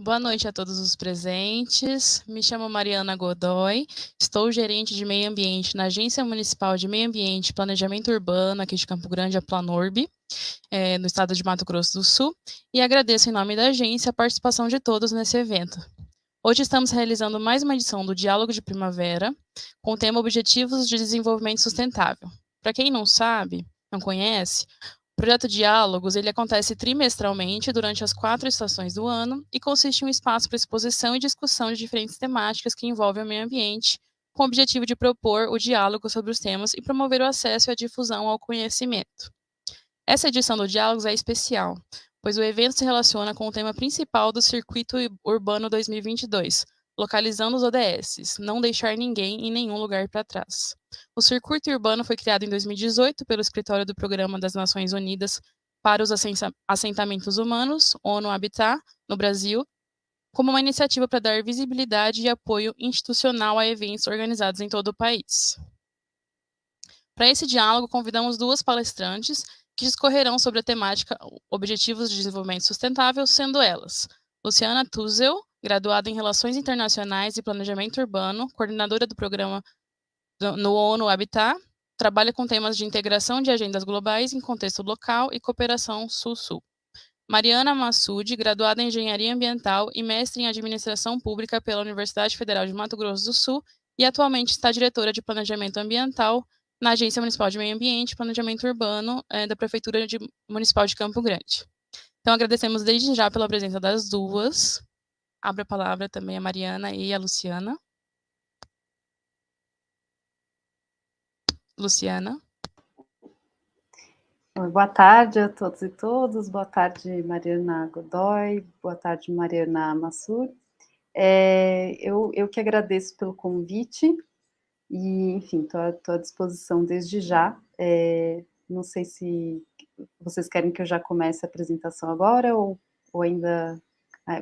Boa noite a todos os presentes. Me chamo Mariana Godoy, estou gerente de meio ambiente na Agência Municipal de Meio Ambiente e Planejamento Urbano aqui de Campo Grande, a Planorb, no estado de Mato Grosso do Sul, e agradeço em nome da agência a participação de todos nesse evento. Hoje estamos realizando mais uma edição do Diálogo de Primavera, com o tema Objetivos de Desenvolvimento Sustentável. Para quem não sabe, não conhece, o projeto Diálogos ele acontece trimestralmente durante as 4 estações do ano e consiste em um espaço para exposição e discussão de diferentes temáticas que envolvem o meio ambiente, com o objetivo de propor o diálogo sobre os temas e promover o acesso e a difusão ao conhecimento. Essa edição do Diálogos é especial, pois o evento se relaciona com o tema principal do Circuito Urbano 2022, localizando os ODS, não deixar ninguém em nenhum lugar para trás. O Circuito Urbano foi criado em 2018 pelo Escritório do Programa das Nações Unidas para os Assentamentos Humanos, ONU Habitat, no Brasil, como uma iniciativa para dar visibilidade e apoio institucional a eventos organizados em todo o país. Para esse diálogo, convidamos 2 palestrantes que discorrerão sobre a temática Objetivos de Desenvolvimento Sustentável, sendo elas Luciana Tuzel, graduada em Relações Internacionais e Planejamento Urbano, coordenadora do programa no ONU Habitat, trabalha com temas de integração de agendas globais em contexto local e cooperação Sul-Sul. Mariana Massoud, graduada em Engenharia Ambiental e mestre em Administração Pública pela Universidade Federal de Mato Grosso do Sul e atualmente está diretora de Planejamento Ambiental na Agência Municipal de Meio Ambiente e Planejamento Urbano da Prefeitura Municipal de Campo Grande. Então, agradecemos desde já pela presença das duas. Abro a palavra também a Mariana e a Luciana. Luciana. Boa tarde a todos e todas. Boa tarde, Mariana Godoy. Boa tarde, Mariana Massoud. Eu que agradeço pelo convite e, enfim, estou à disposição desde já. Não sei se vocês querem que eu já comece a apresentação agora ou ainda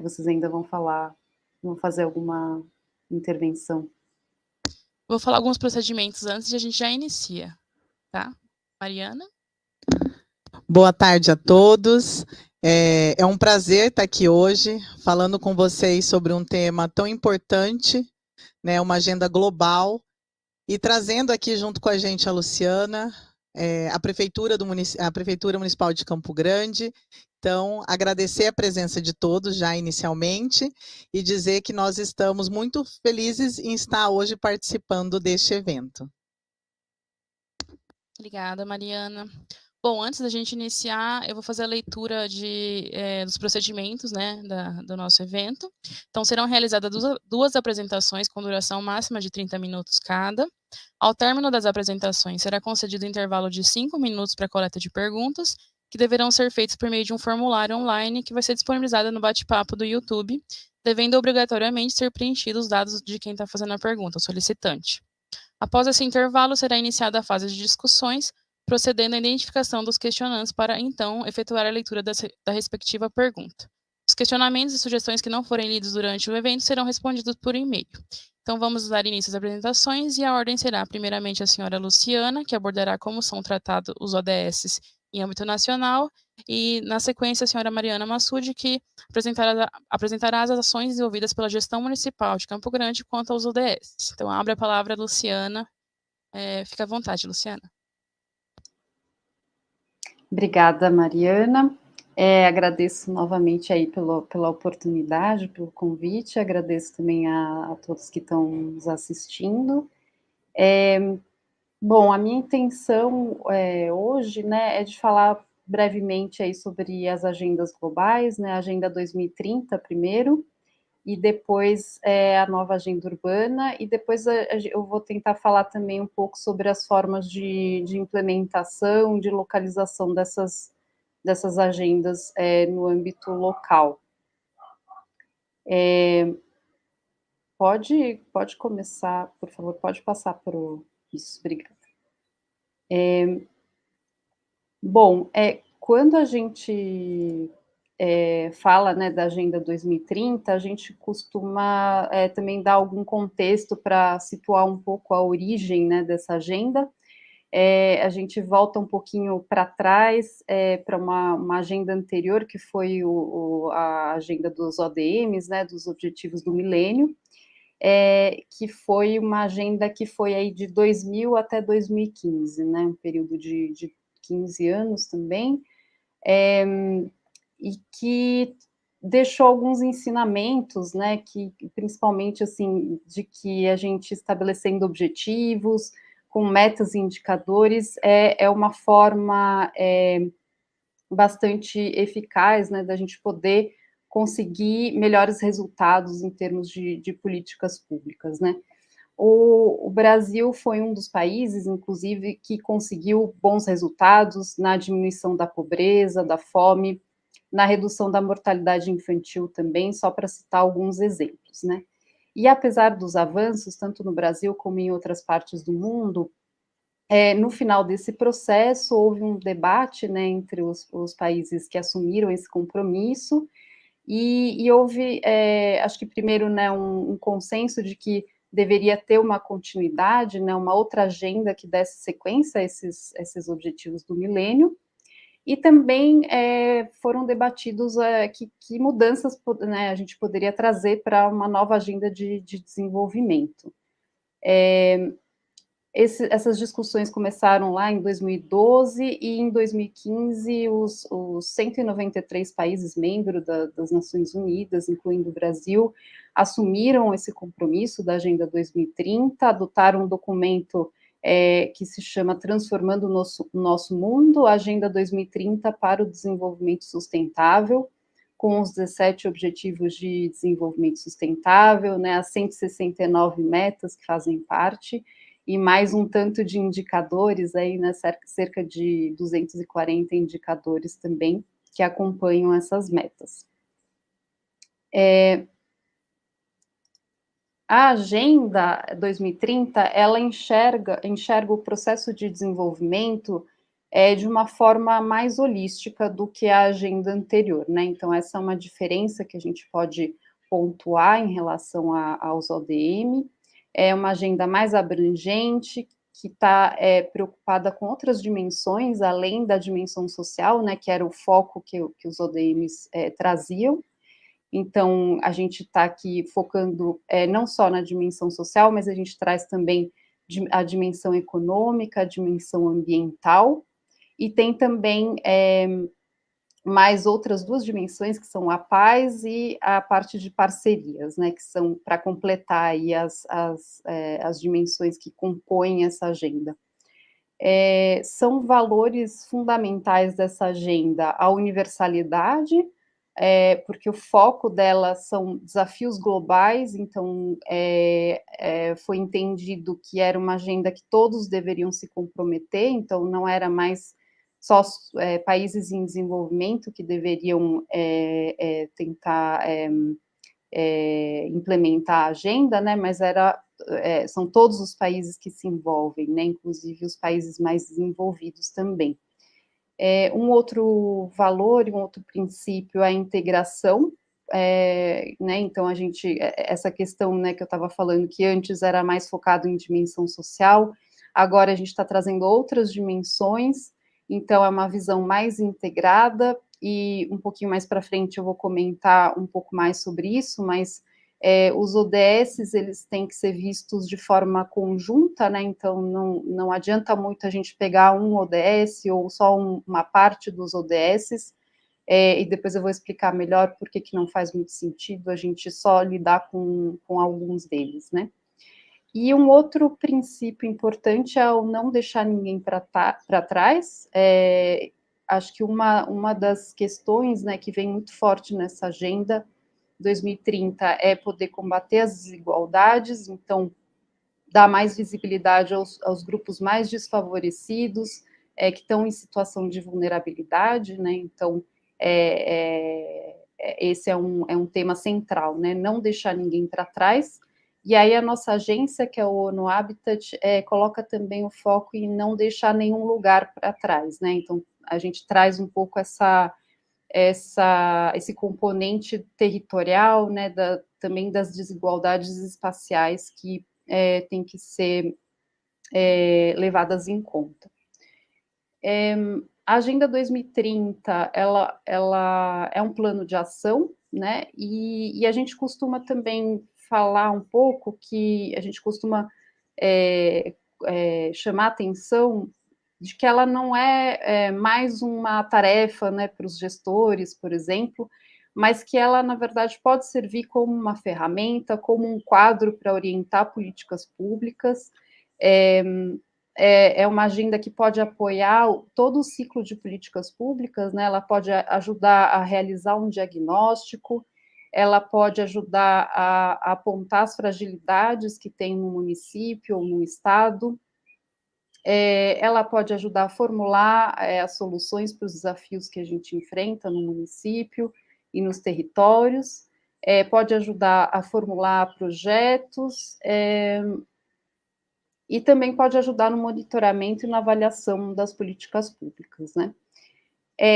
vocês ainda vão fazer alguma intervenção. Vou falar alguns procedimentos antes e a gente já inicia, tá? Mariana? Boa tarde a todos. É um prazer estar aqui hoje falando com vocês sobre um tema tão importante, né, uma agenda global, e trazendo aqui junto com a gente a Luciana, a Prefeitura Municipal de Campo Grande. Então, agradecer a presença de todos já inicialmente e dizer que nós estamos muito felizes em estar hoje participando deste evento. Obrigada, Mariana. Bom, antes da gente iniciar, eu vou fazer a leitura dos procedimentos, né, do nosso evento. Então, serão realizadas 2 apresentações com duração máxima de 30 minutos cada. Ao término das apresentações, será concedido um intervalo de 5 minutos para a coleta de perguntas, que deverão ser feitos por meio de um formulário online que vai ser disponibilizado no bate-papo do YouTube, devendo obrigatoriamente ser preenchidos os dados de quem está fazendo a pergunta, o solicitante. Após esse intervalo, será iniciada a fase de discussões, procedendo à identificação dos questionantes para, então, efetuar a leitura da respectiva pergunta. Os questionamentos e sugestões que não forem lidos durante o evento serão respondidos por e-mail. Então, vamos dar início às apresentações e a ordem será, primeiramente, a senhora Luciana, que abordará como são tratados os ODS em âmbito nacional, e, na sequência, a senhora Mariana Massoud, que apresentará as ações desenvolvidas pela Gestão Municipal de Campo Grande quanto aos ODS. Então, abre a palavra a Luciana. Fica à vontade, Luciana. Obrigada, Mariana. Agradeço novamente aí pela oportunidade, pelo convite, agradeço também a todos que estão nos assistindo. Bom, a minha intenção hoje, né, é de falar brevemente aí sobre as agendas globais, né, a Agenda 2030 primeiro, e depois a nova agenda urbana, e depois eu vou tentar falar também um pouco sobre as formas de implementação, de localização dessas agendas no âmbito local. Pode começar, por favor, pode passar para o... Isso, obrigada. Bom, quando a gente fala, né, da Agenda 2030, a gente costuma também dar algum contexto para situar um pouco a origem, né, dessa agenda. a gente volta um pouquinho para trás, para uma agenda anterior, que foi a agenda dos ODMs, né, dos Objetivos do Milênio, que foi uma agenda que foi aí de 2000 até 2015, né, um período de 15 anos também, e que deixou alguns ensinamentos, né, que principalmente, assim, de que a gente estabelecendo objetivos, com metas e indicadores, é uma forma bastante eficaz, né, da gente poder conseguir melhores resultados em termos de políticas públicas, né. O Brasil foi um dos países, inclusive, que conseguiu bons resultados na diminuição da pobreza, da fome, na redução da mortalidade infantil também, só para citar alguns exemplos, né. E apesar dos avanços, tanto no Brasil como em outras partes do mundo, no final desse processo houve um debate, né, entre os países que assumiram esse compromisso, e houve, acho que primeiro, né, um consenso de que deveria ter uma continuidade, né, uma outra agenda que desse sequência a esses objetivos do milênio, e também foram debatidos que mudanças, né, a gente poderia trazer para uma nova agenda de desenvolvimento. Essas discussões começaram lá em 2012 e em 2015 os 193 países membros das Nações Unidas, incluindo o Brasil, assumiram esse compromisso da Agenda 2030, adotaram um documento que se chama Transformando o Nosso Mundo, Agenda 2030 para o Desenvolvimento Sustentável, com os 17 Objetivos de Desenvolvimento Sustentável, né, as 169 metas que fazem parte, e mais um tanto de indicadores aí, né, cerca de 240 indicadores também, que acompanham essas metas. A Agenda 2030, ela enxerga o processo de desenvolvimento de uma forma mais holística do que a agenda anterior, né? Então, essa é uma diferença que a gente pode pontuar em relação aos ODM. É uma agenda mais abrangente, que está preocupada com outras dimensões, além da dimensão social, né, que era o foco que os ODMs traziam. Então, a gente está aqui focando não só na dimensão social, mas a gente traz também a dimensão econômica, a dimensão ambiental, e tem também mais outras duas dimensões, que são a paz e a parte de parcerias, né, que são para completar aí as dimensões que compõem essa agenda. São valores fundamentais dessa agenda a universalidade, porque o foco dela são desafios globais, então foi entendido que era uma agenda que todos deveriam se comprometer, então não era mais só países em desenvolvimento que deveriam tentar implementar a agenda, né, mas são todos os países que se envolvem, né, inclusive os países mais desenvolvidos também. Um outro valor e um outro princípio é a integração, né, então essa questão, né, que eu estava falando, que antes era mais focado em dimensão social, agora a gente está trazendo outras dimensões, então é uma visão mais integrada, e um pouquinho mais para frente eu vou comentar um pouco mais sobre isso, mas os ODS, eles têm que ser vistos de forma conjunta, né, então não adianta muito a gente pegar um ODS ou só uma parte dos ODS, e depois eu vou explicar melhor por que não faz muito sentido a gente só lidar com alguns deles, né. E um outro princípio importante é o não deixar ninguém para trás. Acho que uma das questões, né, que vem muito forte nessa agenda 2030 é poder combater as desigualdades, então dar mais visibilidade aos grupos mais desfavorecidos, que estão em situação de vulnerabilidade, né? Então, esse é um tema central, né? Não deixar ninguém para trás. E aí a nossa agência, que é o ONU Habitat, coloca também o foco em não deixar nenhum lugar para trás, né? Então, a gente traz um pouco esse componente territorial, né, também das desigualdades espaciais que tem que ser levadas em conta. A Agenda 2030, ela é um plano de ação, né? E a gente costuma também falar um pouco que a gente costuma chamar atenção de que ela não é mais uma tarefa, né, para os gestores, por exemplo, mas que ela, na verdade, pode servir como uma ferramenta, como um quadro para orientar políticas públicas. É uma agenda que pode apoiar todo o ciclo de políticas públicas, né? Ela pode ajudar a realizar um diagnóstico, ela pode ajudar a apontar as fragilidades que tem no município ou no estado, ela pode ajudar a formular as soluções para os desafios que a gente enfrenta no município e nos territórios, pode ajudar a formular projetos, e também pode ajudar no monitoramento e na avaliação das políticas públicas, né?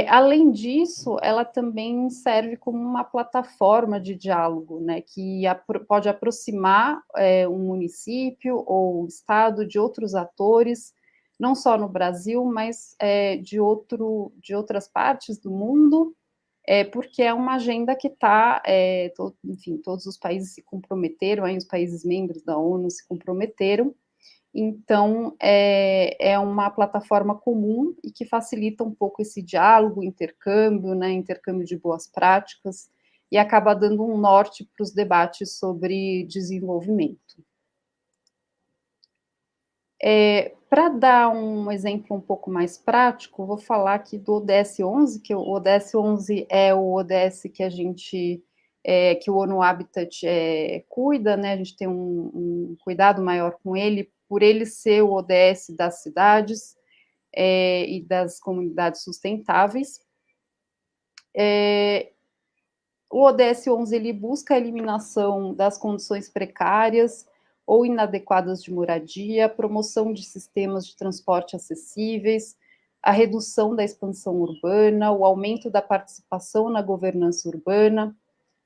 Além disso, ela também serve como uma plataforma de diálogo, né, que pode aproximar um município ou o estado de outros atores, não só no Brasil, mas de outras partes do mundo, porque é uma agenda que está, enfim, todos os países se comprometeram, aí os países membros da ONU se comprometeram. Então, é uma plataforma comum e que facilita um pouco esse diálogo, intercâmbio, né, intercâmbio de boas práticas, e acaba dando um norte para os debates sobre desenvolvimento. Para dar um exemplo um pouco mais prático, vou falar aqui do ODS 11, que o ODS 11 é o ODS que a gente, que o ONU Habitat cuida, né, a gente tem um cuidado maior com ele, por ele ser o ODS das cidades e das comunidades sustentáveis. O ODS 11 ele busca a eliminação das condições precárias ou inadequadas de moradia, promoção de sistemas de transporte acessíveis, a redução da expansão urbana, o aumento da participação na governança urbana,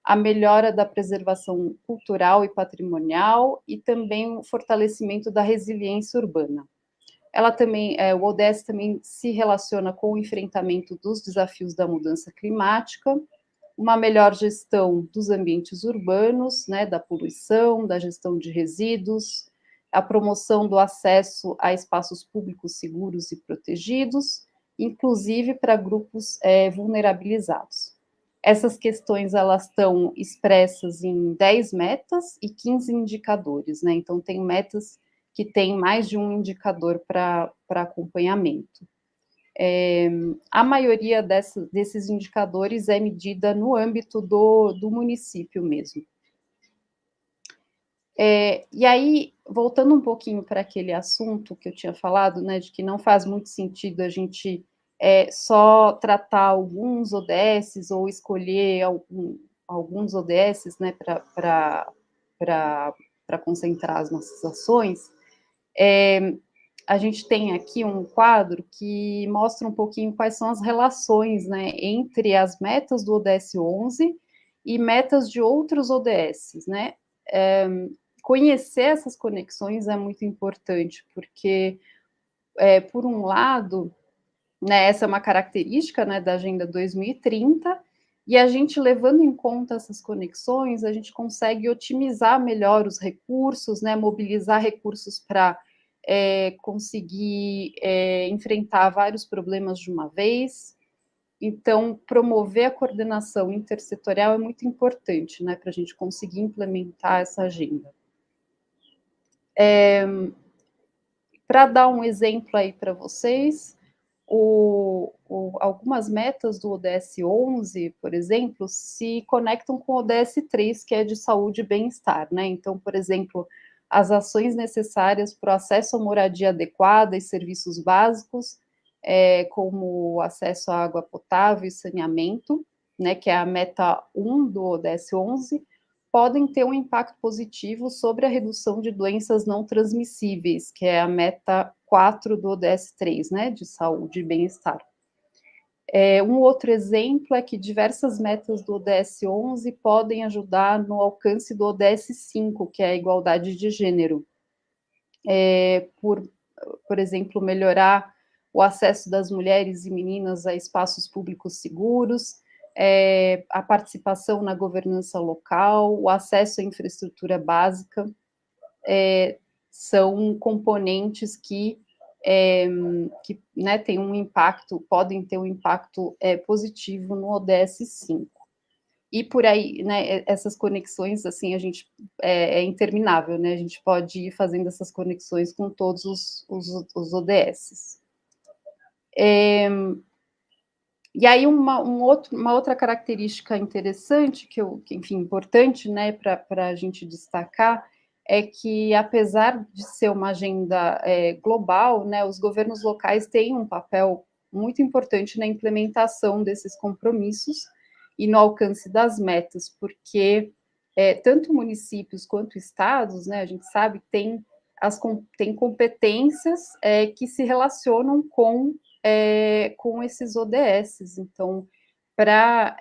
a melhora da preservação cultural e patrimonial e também o fortalecimento da resiliência urbana. Ela também, o ODS também se relaciona com o enfrentamento dos desafios da mudança climática, uma melhor gestão dos ambientes urbanos, né, da poluição, da gestão de resíduos, a promoção do acesso a espaços públicos seguros e protegidos, inclusive para grupos vulnerabilizados. Essas questões, elas estão expressas em 10 metas e 15 indicadores, né? Então, tem metas que têm mais de um indicador para acompanhamento. A maioria desses indicadores é medida no âmbito do município mesmo. E aí, voltando um pouquinho para aquele assunto que eu tinha falado, né, de que não faz muito sentido a gente só tratar alguns ODSs ou escolher alguns ODSs, né, para concentrar as nossas ações, a gente tem aqui um quadro que mostra um pouquinho quais são as relações, né, entre as metas do ODS 11 e metas de outros ODSs, né? Conhecer essas conexões é muito importante, porque, por um lado, né, essa é uma característica, né, da Agenda 2030, e a gente, levando em conta essas conexões, a gente consegue otimizar melhor os recursos, né, mobilizar recursos para conseguir enfrentar vários problemas de uma vez. Então, promover a coordenação intersetorial é muito importante, né, para a gente conseguir implementar essa agenda. Para dar um exemplo aí para vocês, algumas metas do ODS 11, por exemplo, se conectam com o ODS 3, que é de saúde e bem-estar, né? Então, por exemplo, as ações necessárias para o acesso à moradia adequada e serviços básicos, como acesso à água potável e saneamento, né, que é a meta 1 do ODS 11, podem ter um impacto positivo sobre a redução de doenças não transmissíveis, que é a meta 4 do ODS 3, né, de saúde e bem-estar. Um outro exemplo é que diversas metas do ODS 11 podem ajudar no alcance do ODS 5, que é a igualdade de gênero, por por exemplo, melhorar o acesso das mulheres e meninas a espaços públicos seguros, a participação na governança local, o acesso à infraestrutura básica, são componentes que né, tem um impacto, podem ter um impacto positivo no ODS 5. E por aí, né, essas conexões, assim, a gente é interminável, né? A gente pode ir fazendo essas conexões com todos os ODS. E aí, uma outra característica interessante, que enfim, importante, né, para a gente destacar, é que, apesar de ser uma agenda global, né, os governos locais têm um papel muito importante na implementação desses compromissos e no alcance das metas, porque tanto municípios quanto estados, né, a gente sabe, tem competências que se relacionam com esses ODS. Então, para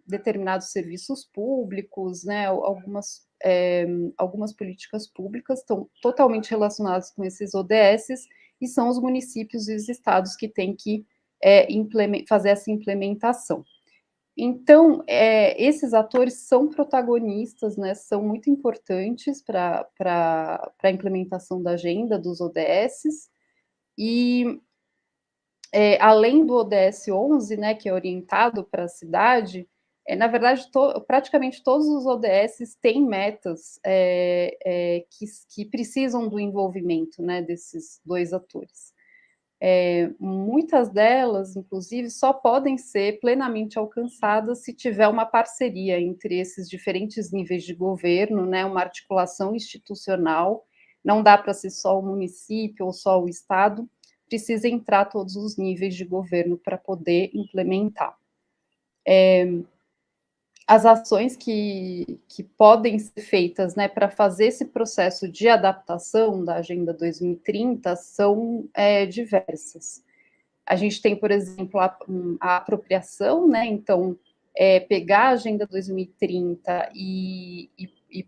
determinados serviços públicos, né, algumas políticas públicas estão totalmente relacionadas com esses ODS, e são os municípios e os estados que têm que fazer essa implementação. Então, esses atores são protagonistas, né, são muito importantes para a implementação da agenda dos ODS, e além do ODS 11, né, que é orientado para a cidade, na verdade, praticamente todos os ODS têm metas que precisam do envolvimento, né, desses dois atores. Muitas delas, inclusive, só podem ser plenamente alcançadas se tiver uma parceria entre esses diferentes níveis de governo, né, uma articulação institucional. Não dá para ser só o município ou só o estado, precisa entrar todos os níveis de governo para poder implementar. As ações que podem ser feitas, né, para fazer esse processo de adaptação da Agenda 2030 são diversas. A gente tem, por exemplo, a apropriação, né, então, pegar a Agenda 2030 e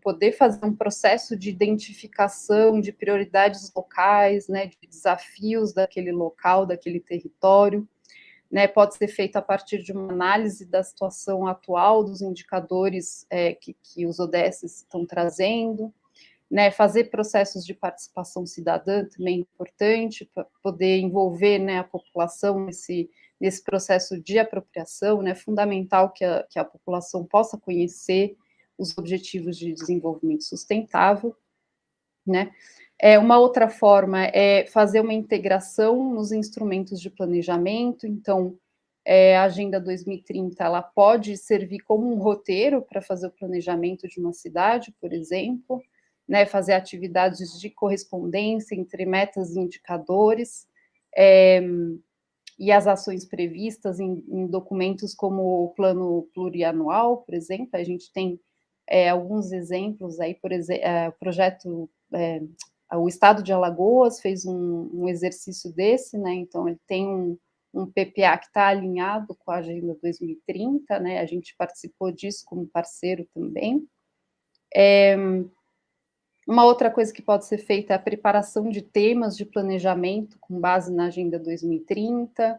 poder fazer um processo de identificação de prioridades locais, né, de desafios daquele local, daquele território, né, pode ser feito a partir de uma análise da situação atual dos indicadores que os ODS estão trazendo, né, fazer processos de participação cidadã também é importante, para poder envolver, né, a população nesse processo de apropriação, né, fundamental que a população possa conhecer os objetivos de desenvolvimento sustentável, né. Uma outra forma é fazer uma integração nos instrumentos de planejamento. Então, a Agenda 2030, ela pode servir como um roteiro para fazer o planejamento de uma cidade, por exemplo, né, fazer atividades de correspondência entre metas e indicadores, e as ações previstas em documentos como o Plano Plurianual, por exemplo. A gente tem alguns exemplos aí, por exemplo, o projeto, o Estado de Alagoas fez um exercício desse, né, então ele tem um PPA que está alinhado com a Agenda 2030, né, a gente participou disso como parceiro também. Uma outra coisa que pode ser feita é a preparação de temas de planejamento com base na Agenda 2030,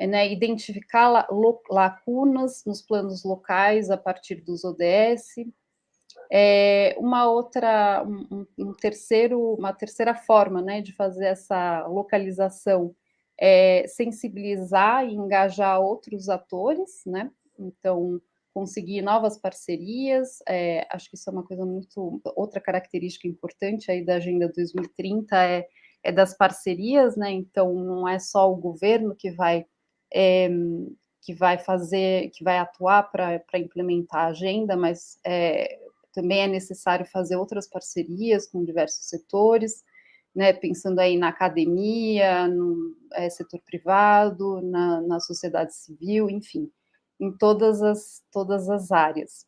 né, identificar lacunas nos planos locais a partir dos ODS. Uma terceira forma, né, de fazer essa localização é sensibilizar e engajar outros atores, né, então conseguir novas parcerias. Acho que isso é uma coisa outra característica importante aí da Agenda 2030 é das parcerias, né, então não é só o governo que vai atuar para implementar a agenda, mas também é necessário fazer outras parcerias com diversos setores, né, pensando aí na academia, no setor privado, na sociedade civil, enfim, em todas as áreas.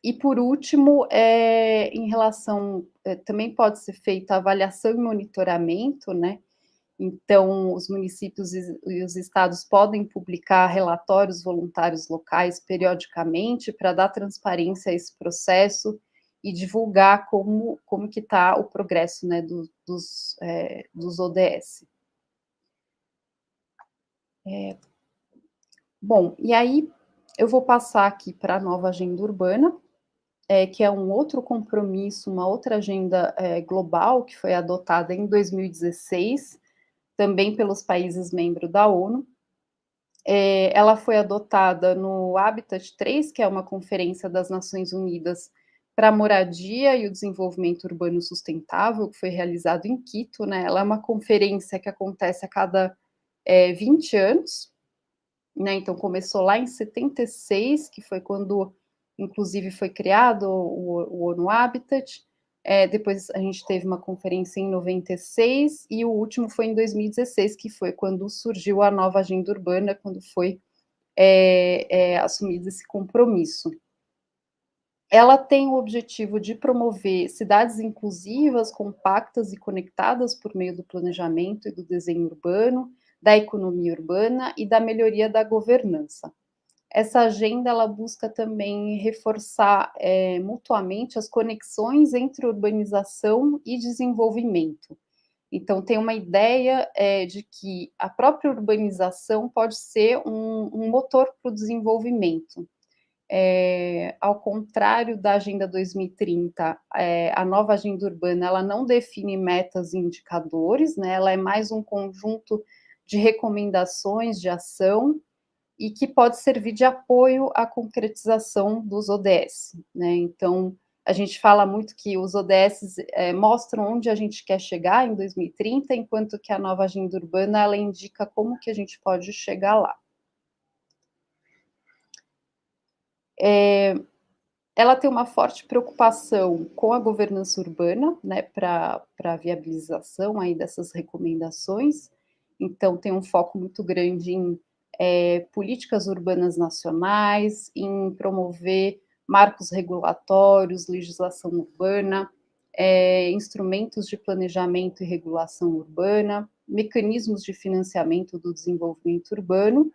E, por último, em relação, também pode ser feita a avaliação e monitoramento, né, então os municípios e os estados podem publicar relatórios voluntários locais periodicamente para dar transparência a esse processo e divulgar como que está o progresso, né, dos ODS. Bom, e aí eu vou passar aqui para a nova agenda urbana, que é um outro compromisso, uma outra agenda global que foi adotada em 2016, também pelos países membros da ONU. Ela foi adotada no Habitat 3, que é uma conferência das Nações Unidas para a moradia e o desenvolvimento urbano sustentável, que foi realizado em Quito, né? Ela é uma conferência que acontece a cada 20 anos, né? Então começou lá em 76, que foi quando, inclusive, foi criado o ONU Habitat. Depois a gente teve uma conferência em 96 e o último foi em 2016, que foi quando surgiu a nova agenda urbana, quando foi assumido esse compromisso. Ela tem o objetivo de promover cidades inclusivas, compactas e conectadas por meio do planejamento e do desenho urbano, da economia urbana e da melhoria da governança. Essa agenda ela busca também reforçar mutuamente as conexões entre urbanização e desenvolvimento. Então, tem uma ideia de que a própria urbanização pode ser um motor para o desenvolvimento. Ao contrário da Agenda 2030, a nova agenda urbana ela não define metas e indicadores, né? Ela é mais um conjunto de recomendações de ação e que pode servir de apoio à concretização dos ODS, né? Então, a gente fala muito que os ODS mostram onde a gente quer chegar em 2030, enquanto que a nova agenda urbana ela indica como que a gente pode chegar lá. Ela tem uma forte preocupação com a governança urbana, né, para a viabilização aí dessas recomendações. Então, tem um foco muito grande em políticas urbanas nacionais, em promover marcos regulatórios, legislação urbana, instrumentos de planejamento e regulação urbana, mecanismos de financiamento do desenvolvimento urbano,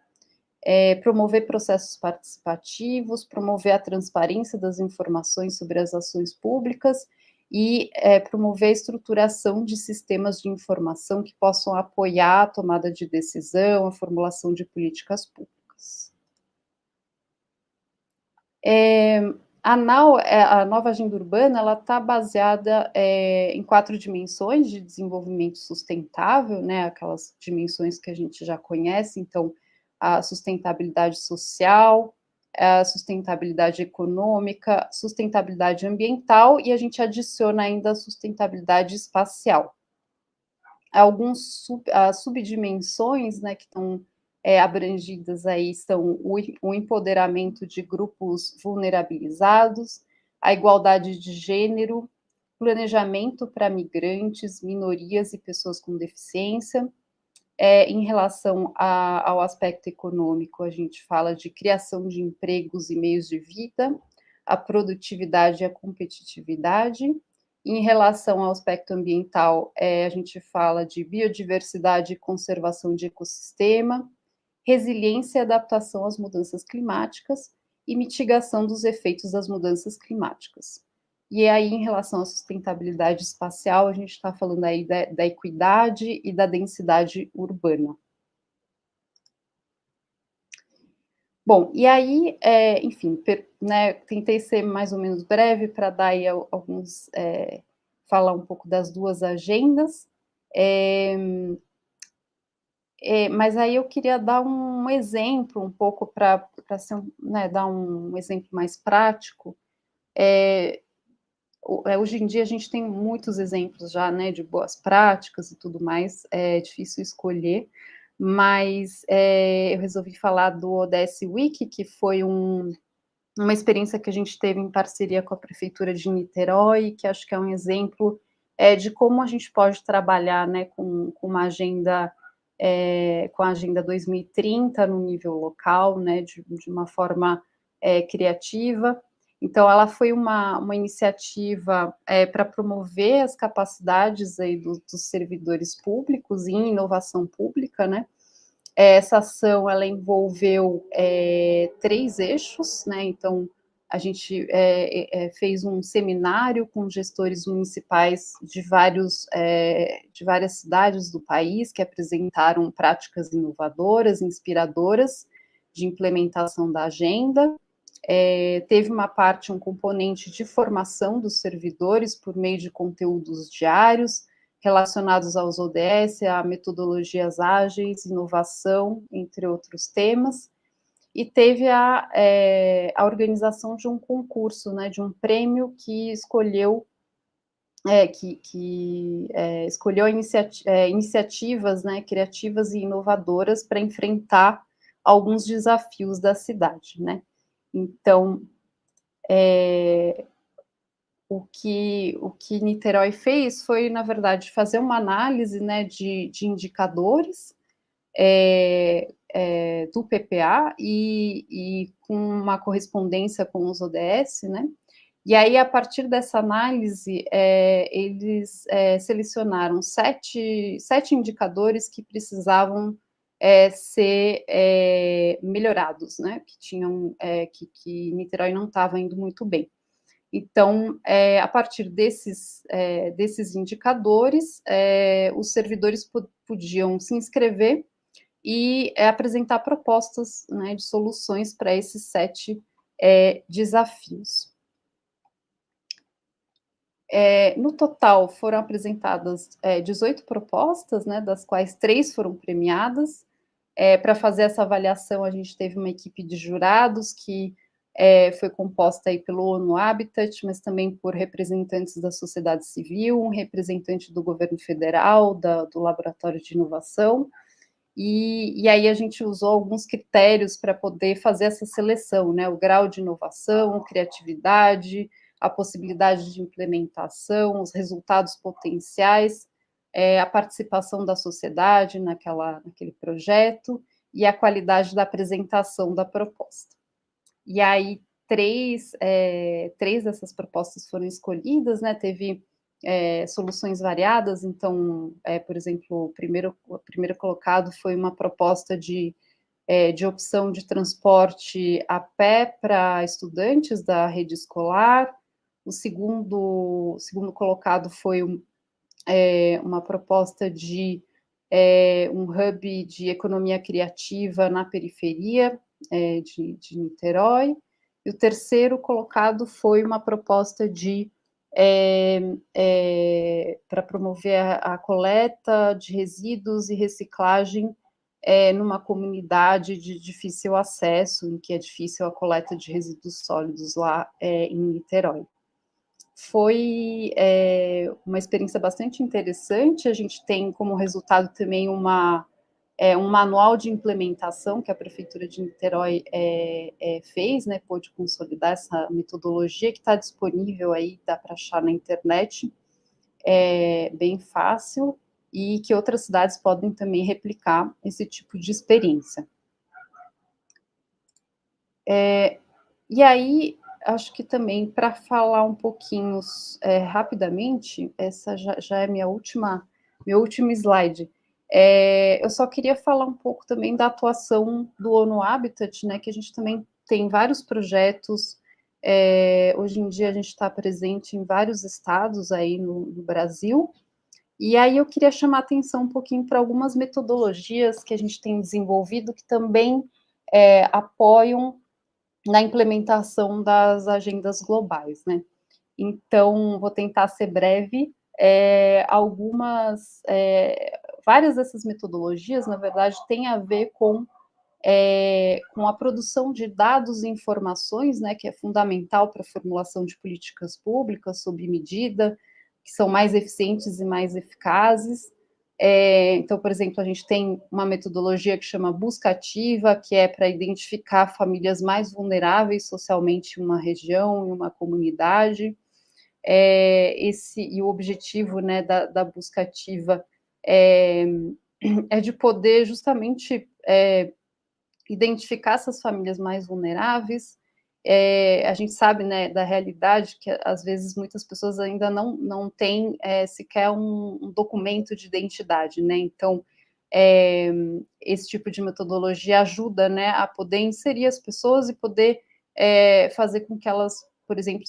promover processos participativos, promover a transparência das informações sobre as ações públicas e promover a estruturação de sistemas de informação que possam apoiar a tomada de decisão, a formulação de políticas públicas. A nova agenda urbana ela está baseada em 4 dimensões de desenvolvimento sustentável, né, aquelas dimensões que a gente já conhece, então, a sustentabilidade social, a sustentabilidade econômica, sustentabilidade ambiental, e a gente adiciona ainda a sustentabilidade espacial. Algumas subdimensões, né, que estão abrangidas aí são o empoderamento de grupos vulnerabilizados, a igualdade de gênero, planejamento para migrantes, minorias e pessoas com deficiência. Em relação ao aspecto econômico, a gente fala de criação de empregos e meios de vida, a produtividade e a competitividade. Em relação ao aspecto ambiental, a gente fala de biodiversidade e conservação de ecossistema, resiliência e adaptação às mudanças climáticas e mitigação dos efeitos das mudanças climáticas. E aí, em relação à sustentabilidade espacial, a gente está falando aí da equidade e da densidade urbana. Bom, e aí, enfim, né, tentei ser mais ou menos breve para dar aí alguns, falar um pouco das duas agendas, mas aí eu queria dar um exemplo um pouco para né, dar um exemplo mais prático. Hoje em dia a gente tem muitos exemplos já, né, de boas práticas e tudo mais, é difícil escolher, mas eu resolvi falar do ODS Week, que foi uma experiência que a gente teve em parceria com a Prefeitura de Niterói, que acho que é um exemplo de como a gente pode trabalhar, né, com uma agenda, com a Agenda 2030 no nível local, né, de uma forma criativa. Então, ela foi uma iniciativa para promover as capacidades aí dos servidores públicos em inovação pública, né? Essa ação, ela envolveu 3 eixos, né? Então, A gente fez um seminário com gestores municipais de várias cidades do país que apresentaram práticas inovadoras, inspiradoras de implementação da agenda. Teve uma parte, um componente de formação dos servidores por meio de conteúdos diários relacionados aos ODS, a metodologias ágeis, inovação, entre outros temas. E teve a organização de um concurso, né, de um prêmio que escolheu iniciativas, né, criativas e inovadoras para enfrentar alguns desafios da cidade, né. Então, o que Niterói fez foi, na verdade, fazer uma análise, né, de indicadores do PPA e com uma correspondência com os ODS, né? E aí, a partir dessa análise, eles selecionaram sete indicadores que precisavam ser melhorados, né? Que Niterói não estava indo muito bem. Então, a partir desses indicadores, os servidores podiam se inscrever e apresentar propostas, né, de soluções para esses 7 desafios. No total, foram apresentadas 18 propostas, né, das quais 3 foram premiadas. Para fazer essa avaliação, a gente teve uma equipe de jurados que foi composta aí pelo ONU Habitat, mas também por representantes da sociedade civil, um representante do governo federal, do Laboratório de Inovação, e aí a gente usou alguns critérios para poder fazer essa seleção, né? O grau de inovação, criatividade, a possibilidade de implementação, os resultados potenciais, a participação da sociedade naquele projeto e a qualidade da apresentação da proposta. E aí, três dessas propostas foram escolhidas, né? Teve soluções variadas, então, por exemplo, o primeiro colocado foi uma proposta de opção de transporte a pé para estudantes da rede escolar. O segundo colocado foi uma proposta de um hub de economia criativa na periferia de Niterói. E o terceiro colocado foi uma proposta para promover a coleta de resíduos e reciclagem numa comunidade de difícil acesso, em que é difícil a coleta de resíduos sólidos lá em Niterói. Foi uma experiência bastante interessante. A gente tem como resultado também um manual de implementação que a Prefeitura de Niterói fez, né, pôde consolidar essa metodologia que está disponível aí, dá para achar na internet, bem fácil, e que outras cidades podem também replicar esse tipo de experiência. E aí, acho que também, para falar um pouquinho rapidamente, essa já é meu último slide. Eu só queria falar um pouco também da atuação do ONU Habitat, né, que a gente também tem vários projetos. Hoje em dia a gente está presente em vários estados aí no Brasil, e aí eu queria chamar a atenção um pouquinho para algumas metodologias que a gente tem desenvolvido que também apoiam na implementação das agendas globais, né? Então, vou tentar ser breve. Várias dessas metodologias, na verdade, têm a ver com a produção de dados e informações, né, que é fundamental para a formulação de políticas públicas sob medida, que são mais eficientes e mais eficazes. Então, por exemplo, a gente tem uma metodologia que chama busca ativa, que é para identificar famílias mais vulneráveis socialmente em uma região, em uma comunidade. E o objetivo, né, da busca ativa é de poder justamente identificar essas famílias mais vulneráveis. A gente sabe, né, da realidade que, às vezes, muitas pessoas ainda não têm sequer um documento de identidade, né? Então, esse tipo de metodologia ajuda, né, a poder inserir as pessoas e poder fazer com que elas, por exemplo,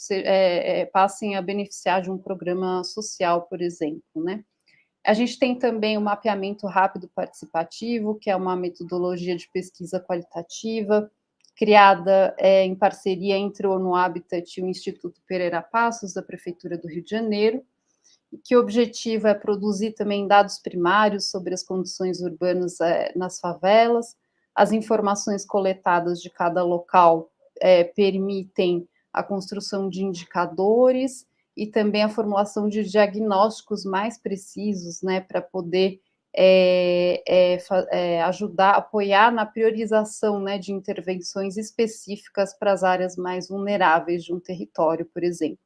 passem a beneficiar de um programa social, por exemplo, né? A gente tem também o mapeamento rápido participativo, que é uma metodologia de pesquisa qualitativa, criada em parceria entre o ONU Habitat e o Instituto Pereira Passos, da Prefeitura do Rio de Janeiro, que o objetivo é produzir também dados primários sobre as condições urbanas nas favelas. As informações coletadas de cada local permitem a construção de indicadores e também a formulação de diagnósticos mais precisos, né, para poder ajudar, apoiar na priorização, né, de intervenções específicas para as áreas mais vulneráveis de um território, por exemplo.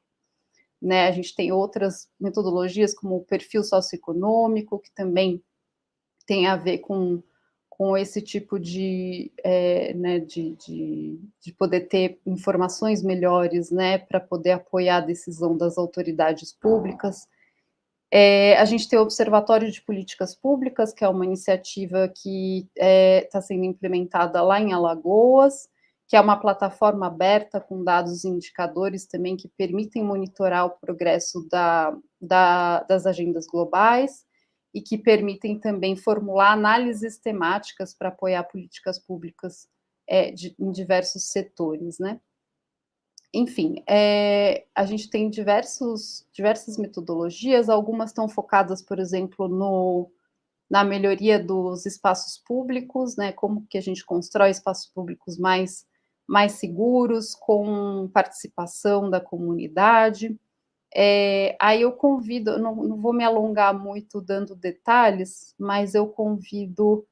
Né, a gente tem outras metodologias, como o perfil socioeconômico, que também tem a ver com esse tipo de poder ter informações melhores, né, para poder apoiar a decisão das autoridades públicas. A gente tem o Observatório de Políticas Públicas, que é uma iniciativa que está sendo implementada lá em Alagoas, que é uma plataforma aberta com dados e indicadores também que permitem monitorar o progresso das agendas globais e que permitem também formular análises temáticas para apoiar políticas públicas em diversos setores, né? Enfim, a gente tem diversas metodologias, algumas estão focadas, por exemplo, na melhoria dos espaços públicos, né? Como que a gente constrói espaços públicos mais seguros, com participação da comunidade. Aí eu convido, não vou me alongar muito dando detalhes, mas eu convido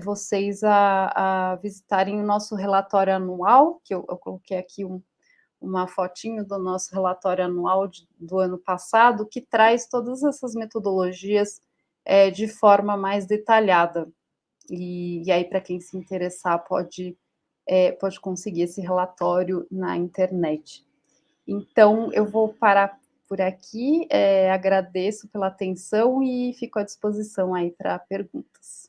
vocês a visitarem o nosso relatório anual, que eu coloquei aqui uma fotinho do nosso relatório anual do ano passado, que traz todas essas metodologias de forma mais detalhada. E aí, para quem se interessar, pode conseguir esse relatório na internet. Então, eu vou parar por aqui, agradeço pela atenção e fico à disposição aí para perguntas.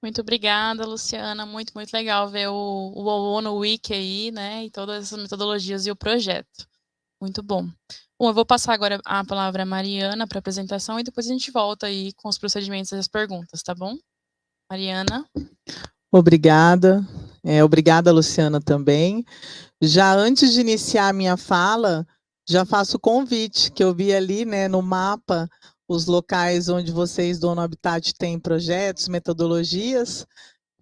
Muito obrigada, Luciana, muito legal ver o ONU Wiki aí, né, e todas essas metodologias e o projeto. Muito bom. Bom, eu vou passar agora a palavra à Mariana para a apresentação e depois a gente volta aí com os procedimentos e as perguntas, tá bom? Mariana. Obrigada. Obrigada, Luciana, também. Já antes de iniciar a minha fala, já faço o convite, que eu vi ali, né, no mapa, os locais onde vocês do ONU Habitat têm projetos, metodologias,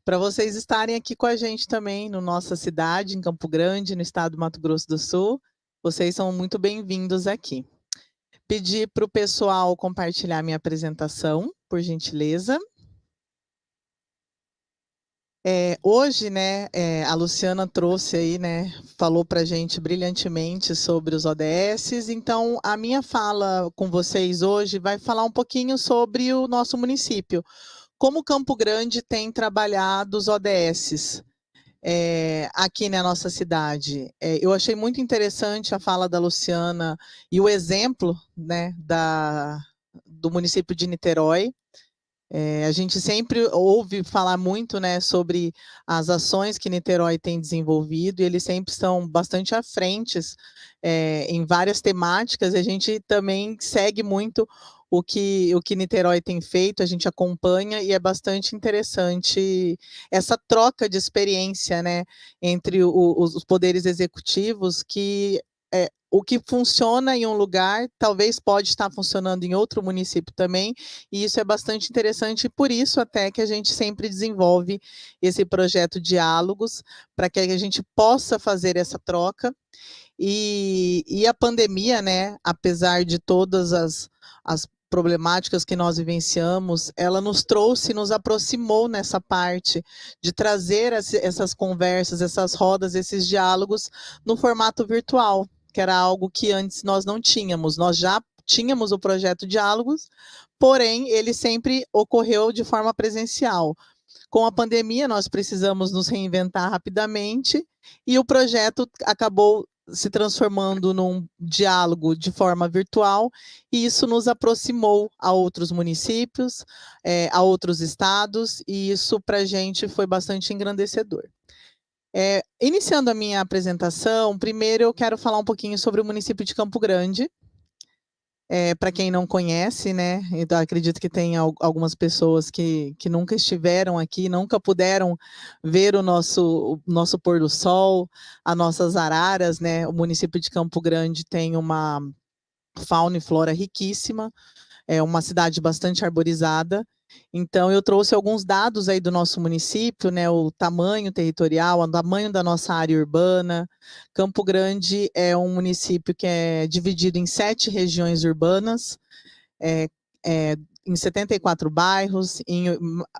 para vocês estarem aqui com a gente também, no nossa cidade, em Campo Grande, no estado do Mato Grosso do Sul. Vocês são muito bem-vindos aqui. Pedir para o pessoal compartilhar minha apresentação, por gentileza. Hoje, né, a Luciana trouxe aí, né, falou para a gente brilhantemente sobre os ODS, então a minha fala com vocês hoje vai falar um pouquinho sobre o nosso município, como Campo Grande tem trabalhado os ODS aqui na nossa cidade. Eu achei muito interessante a fala da Luciana e o exemplo, né, do município de Niterói. A gente sempre ouve falar muito, né, sobre as ações que Niterói tem desenvolvido, e eles sempre estão bastante à frente em várias temáticas, e a gente também segue muito o que Niterói tem feito, a gente acompanha, e é bastante interessante essa troca de experiência, né, entre os poderes executivos, que o que funciona em um lugar, talvez pode estar funcionando em outro município também, e isso é bastante interessante, e por isso até que a gente sempre desenvolve esse projeto Diálogos, para que a gente possa fazer essa troca, e a pandemia, né, apesar de todas as problemáticas que nós vivenciamos, ela nos trouxe, nos aproximou nessa parte de trazer essas conversas, essas rodas, esses diálogos no formato virtual, que era algo que antes nós não tínhamos. Nós já tínhamos o projeto Diálogos, porém, ele sempre ocorreu de forma presencial. Com a pandemia, nós precisamos nos reinventar rapidamente, e o projeto acabou se transformando num diálogo de forma virtual, e isso nos aproximou a outros municípios, a outros estados, e isso para a gente foi bastante engrandecedor. Iniciando a minha apresentação, primeiro eu quero falar um pouquinho sobre o município de Campo Grande. Para quem não conhece, né, então acredito que tem algumas pessoas que nunca estiveram aqui, nunca puderam ver o nosso pôr do sol, as nossas araras, né? O município de Campo Grande tem uma fauna e flora riquíssima, é uma cidade bastante arborizada. Então, eu trouxe alguns dados aí do nosso município, né, o tamanho territorial, o tamanho da nossa área urbana. Campo Grande é um município que é dividido em 7 regiões urbanas, em 74 bairros, em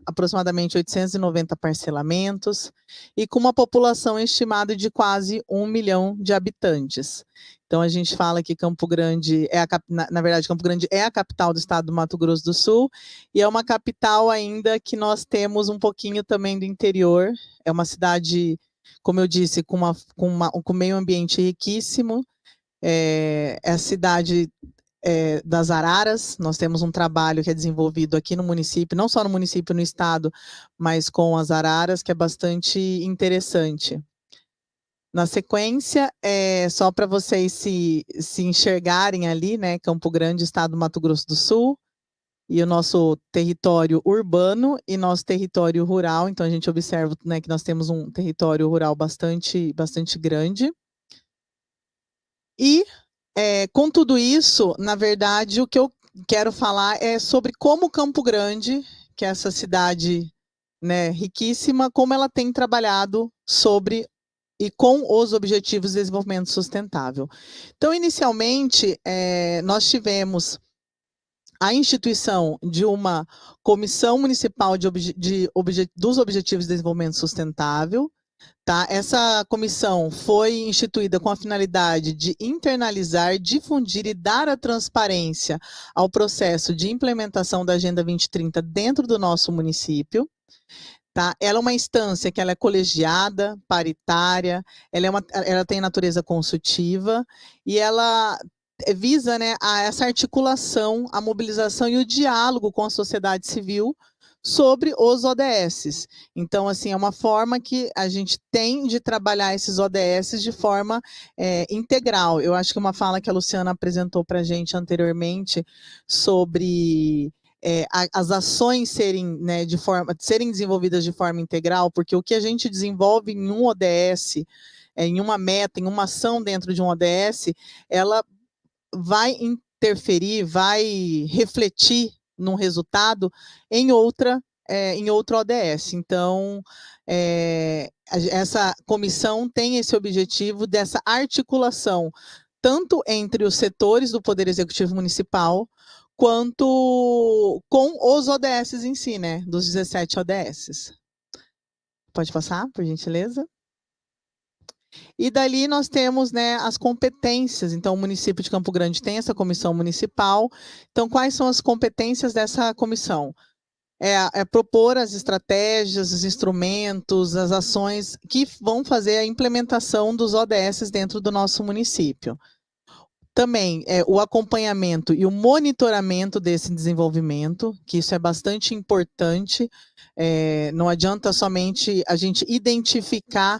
aproximadamente 890 parcelamentos, e com uma população estimada de quase 1 milhão de habitantes. Então, a gente fala que Campo Grande na verdade, Campo Grande é a capital do estado do Mato Grosso do Sul, e é uma capital ainda que nós temos um pouquinho também do interior. É uma cidade, como eu disse, com meio ambiente riquíssimo. É a cidade das araras. Nós temos um trabalho que é desenvolvido aqui no município, não só no município, no estado, mas com as araras, que é bastante interessante. Na sequência, só para vocês se enxergarem ali, né, Campo Grande, estado do Mato Grosso do Sul, e o nosso território urbano e nosso território rural. Então, a gente observa, né, que nós temos um território rural bastante grande. E com tudo isso, na verdade, o que eu quero falar é sobre como Campo Grande, que é essa cidade, né, riquíssima, como ela tem trabalhado sobre e com os Objetivos de Desenvolvimento Sustentável. Então, inicialmente, nós tivemos a instituição de uma Comissão Municipal dos Objetivos de Desenvolvimento Sustentável. Tá? Essa comissão foi instituída com a finalidade de internalizar, difundir e dar a transparência ao processo de implementação da Agenda 2030 dentro do nosso município. Tá? Ela é uma instância que ela é colegiada, paritária, ela tem natureza consultiva e ela visa, né, essa articulação, a mobilização e o diálogo com a sociedade civil sobre os ODS. Então, assim, é uma forma que a gente tem de trabalhar esses ODS de forma integral. Eu acho que uma fala que a Luciana apresentou para a gente anteriormente sobre as ações serem desenvolvidas de forma integral, porque o que a gente desenvolve em um ODS, em uma meta, em uma ação dentro de um ODS, ela vai interferir, vai refletir num resultado em outro ODS. Então, essa comissão tem esse objetivo dessa articulação, tanto entre os setores do Poder Executivo Municipal, quanto com os ODS em si, né, dos 17 ODS. Pode passar, por gentileza? E dali nós temos, né, as competências. Então, o município de Campo Grande tem essa comissão municipal. Então, quais são as competências dessa comissão? É propor as estratégias, os instrumentos, as ações que vão fazer a implementação dos ODS dentro do nosso município. Também o acompanhamento e o monitoramento desse desenvolvimento, que isso é bastante importante. Não adianta somente a gente identificar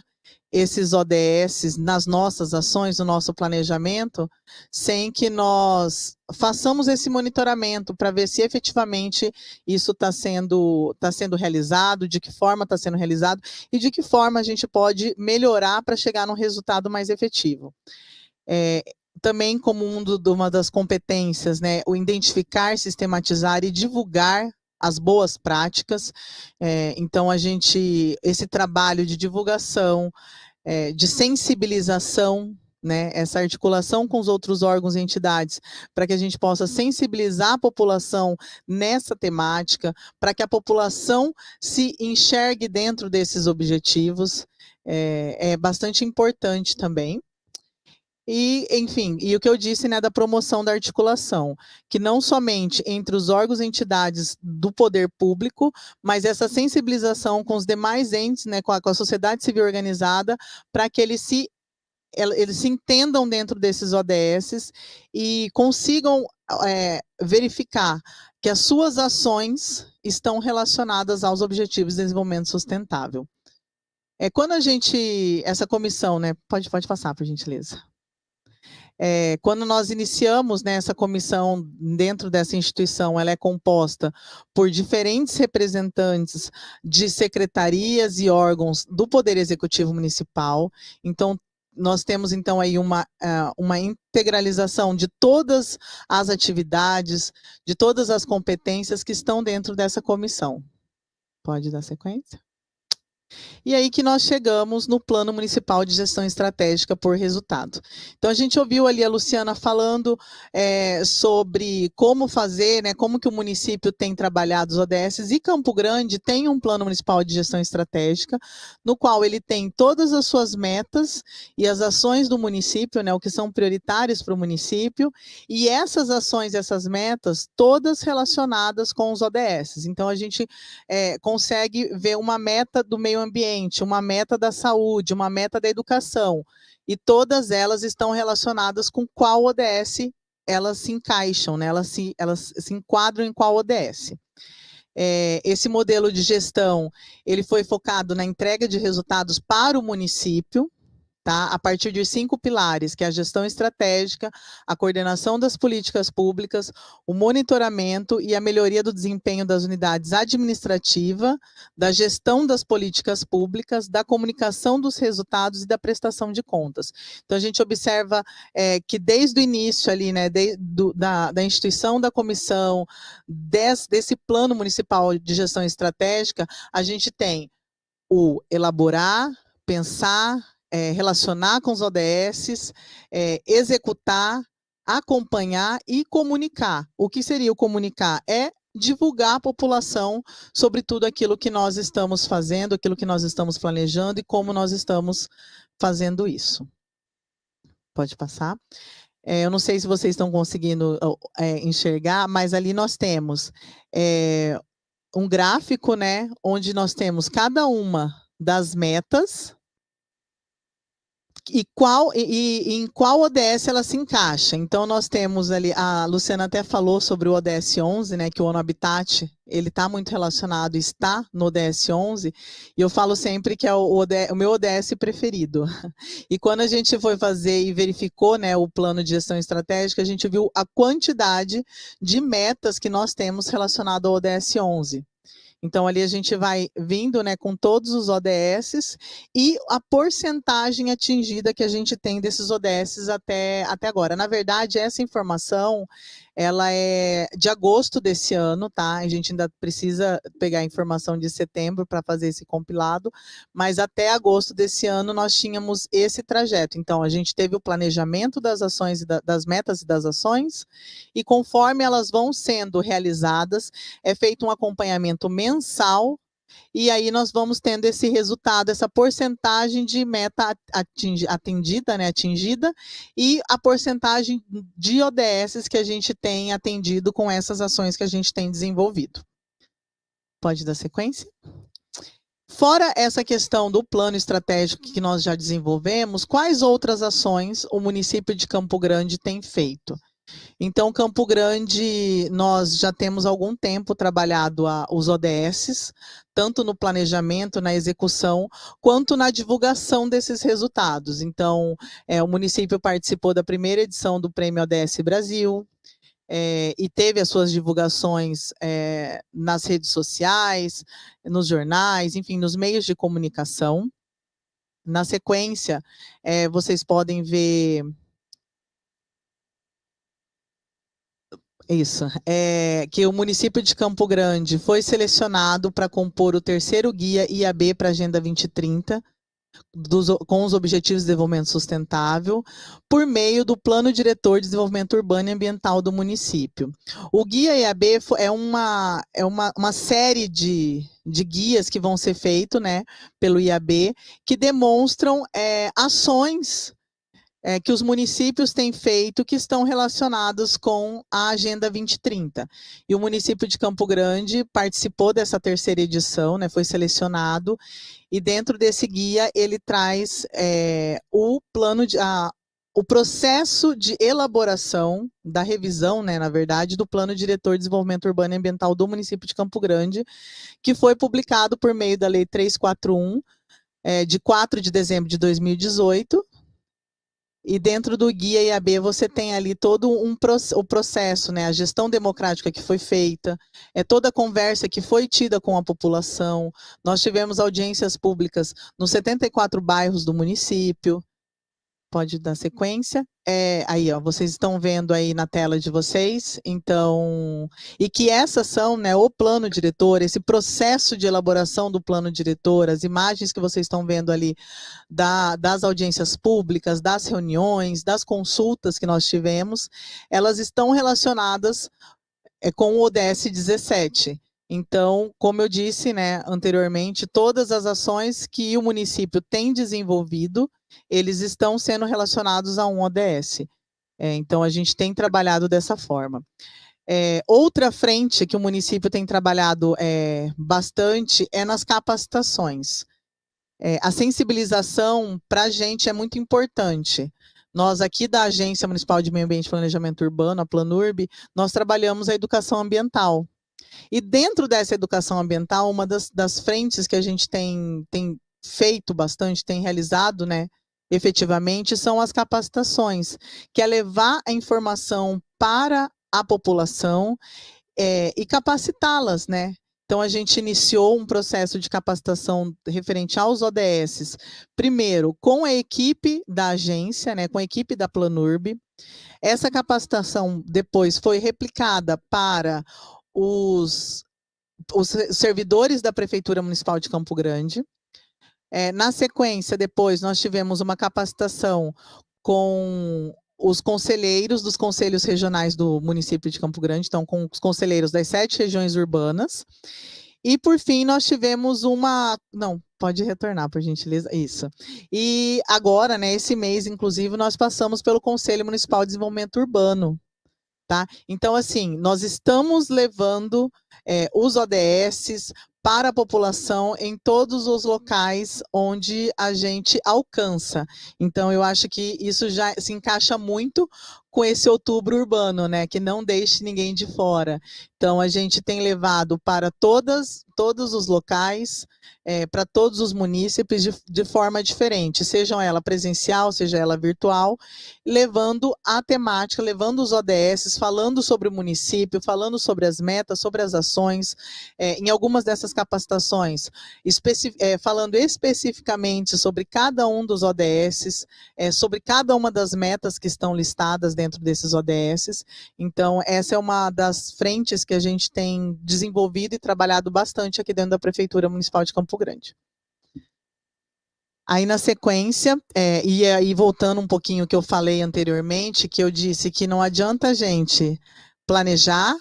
esses ODS nas nossas ações, no nosso planejamento, sem que nós façamos esse monitoramento para ver se efetivamente isso está sendo realizado, de que forma está sendo realizado e de que forma a gente pode melhorar para chegar num resultado mais efetivo. Também como uma das competências, né, o identificar, sistematizar e divulgar as boas práticas. Então, esse trabalho de divulgação, de sensibilização, né, essa articulação com os outros órgãos e entidades, para que a gente possa sensibilizar a população nessa temática, para que a população se enxergue dentro desses objetivos, é bastante importante também. E, enfim, e o que eu disse, né, da promoção da articulação, que não somente entre os órgãos e entidades do poder público, mas essa sensibilização com os demais entes, né, com a sociedade civil organizada, para que eles se entendam dentro desses ODS e consigam verificar que as suas ações estão relacionadas aos Objetivos de Desenvolvimento Sustentável. Quando essa comissão, né, pode passar, por gentileza. Quando nós iniciamos, né, essa comissão dentro dessa instituição, ela é composta por diferentes representantes de secretarias e órgãos do Poder Executivo Municipal. Então, nós temos, então, aí uma integralização de todas as atividades, de todas as competências que estão dentro dessa comissão. Pode dar sequência? E aí que nós chegamos no Plano Municipal de Gestão Estratégica por Resultado. Então, a gente ouviu ali a Luciana falando sobre como fazer, né, como que o município tem trabalhado os ODS, e Campo Grande tem um Plano Municipal de Gestão Estratégica, no qual ele tem todas as suas metas e as ações do município, né, o que são prioritários para o município, e essas ações, essas metas, todas relacionadas com os ODS. Então, a gente consegue ver uma meta do meio ambiente, uma meta da saúde, uma meta da educação, e todas elas estão relacionadas com qual ODS elas se encaixam, né? Elas se enquadram em qual ODS. Esse modelo de gestão, ele foi focado na entrega de resultados para o município, tá? A partir de 5 pilares, que é a gestão estratégica, a coordenação das políticas públicas, o monitoramento e a melhoria do desempenho das unidades administrativas, da gestão das políticas públicas, da comunicação dos resultados e da prestação de contas. Então, a gente observa que desde o início ali, né, da instituição da comissão, desse plano municipal de gestão estratégica, a gente tem o elaborar, pensar, relacionar com os ODS, executar, acompanhar e comunicar. O que seria o comunicar? É divulgar à população sobre tudo aquilo que nós estamos fazendo, aquilo que nós estamos planejando e como nós estamos fazendo isso. Pode passar. Eu não sei se vocês estão conseguindo enxergar, mas ali nós temos um gráfico, né, onde nós temos cada uma das metas, e em qual ODS ela se encaixa. Então, nós temos ali, a Luciana até falou sobre o ODS 11, né, que o ONU Habitat, ele está muito relacionado, está no ODS 11, e eu falo sempre que é o meu ODS preferido. E quando a gente foi fazer e verificou, né, o plano de gestão estratégica, a gente viu a quantidade de metas que nós temos relacionado ao ODS 11. Então, ali a gente vai vindo, né, com todos os ODS e a porcentagem atingida que a gente tem desses ODS até agora. Na verdade, essa informação, ela é de agosto desse ano, tá? A gente ainda precisa pegar a informação de setembro para fazer esse compilado, mas até agosto desse ano nós tínhamos esse trajeto. Então, a gente teve o planejamento das ações, das metas e das ações, e conforme elas vão sendo realizadas, é feito um acompanhamento mensal, e aí nós vamos tendo esse resultado, essa porcentagem de meta atendida, né, atingida, e a porcentagem de ODS que a gente tem atendido com essas ações que a gente tem desenvolvido. Pode dar sequência? Fora essa questão do plano estratégico que nós já desenvolvemos, quais outras ações o município de Campo Grande tem feito? Então, Campo Grande, nós já temos algum tempo trabalhado os ODS, tanto no planejamento, na execução, quanto na divulgação desses resultados. Então, o município participou da primeira edição do Prêmio ODS Brasil, e teve as suas divulgações nas redes sociais, nos jornais, enfim, nos meios de comunicação. Na sequência, vocês podem ver... Isso, que o município de Campo Grande foi selecionado para compor o terceiro guia IAB para a Agenda 2030, com os Objetivos de Desenvolvimento Sustentável, por meio do Plano Diretor de Desenvolvimento Urbano e Ambiental do município. O guia IAB é uma série de guias que vão ser feitos, né, pelo IAB, que demonstram ações que os municípios têm feito que estão relacionados com a Agenda 2030. E o município de Campo Grande participou dessa terceira edição, né, foi selecionado, e dentro desse guia ele traz o processo de elaboração da revisão, né, na verdade, do Plano Diretor de Desenvolvimento Urbano e Ambiental do município de Campo Grande, que foi publicado por meio da Lei 341, de 4 de dezembro de 2018, e dentro do Guia IAB você tem ali todo o processo, né, a gestão democrática que foi feita, toda a conversa que foi tida com a população. Nós tivemos audiências públicas nos 74 bairros do município. Pode dar sequência. Aí, ó, vocês estão vendo aí na tela de vocês, então, e que essas são, né, o plano diretor, esse processo de elaboração do plano diretor, as imagens que vocês estão vendo ali das audiências públicas, das reuniões, das consultas que nós tivemos, elas estão relacionadas com o ODS 17. Então, como eu disse, né, anteriormente, todas as ações que o município tem desenvolvido, eles estão sendo relacionados a um ODS. Então, a gente tem trabalhado dessa forma. Outra frente que o município tem trabalhado bastante é nas capacitações. A sensibilização, para a gente, é muito importante. Nós aqui da Agência Municipal de Meio Ambiente e Planejamento Urbano, a Planurb, nós trabalhamos a educação ambiental. E dentro dessa educação ambiental, uma das frentes que a gente tem feito bastante, tem realizado, né, efetivamente, são as capacitações, que é levar a informação para a população e capacitá-las, né? Então, a gente iniciou um processo de capacitação referente aos ODS, primeiro com a equipe da agência, né, com a equipe da Planurb. Essa capacitação depois foi replicada para os servidores da Prefeitura Municipal de Campo Grande. Na sequência, depois, nós tivemos uma capacitação com os conselheiros dos conselhos regionais do município de Campo Grande, então com os conselheiros das 7 regiões urbanas. E, por fim, nós tivemos uma... Não, pode retornar, por gentileza. Isso. E agora, né, esse mês, inclusive, nós passamos pelo Conselho Municipal de Desenvolvimento Urbano. Tá? Então, assim, nós estamos levando os ODSs para a população em todos os locais onde a gente alcança. Então, eu acho que isso já se encaixa muito com esse outubro urbano, né? Que não deixe ninguém de fora. Então, a gente tem levado para todos os locais, para todos os munícipes de forma diferente, seja ela presencial, seja ela virtual, levando a temática, levando os ODS, falando sobre o município, falando sobre as metas, sobre as ações, em algumas dessas capacitações, falando especificamente sobre cada um dos ODS, sobre cada uma das metas que estão listadas dentro desses ODS. Então, essa é uma das frentes que a gente tem desenvolvido e trabalhado bastante aqui dentro da Prefeitura Municipal de Campo Grande. Aí, na sequência, e aí voltando um pouquinho ao que eu falei anteriormente, que eu disse que não adianta a gente planejar,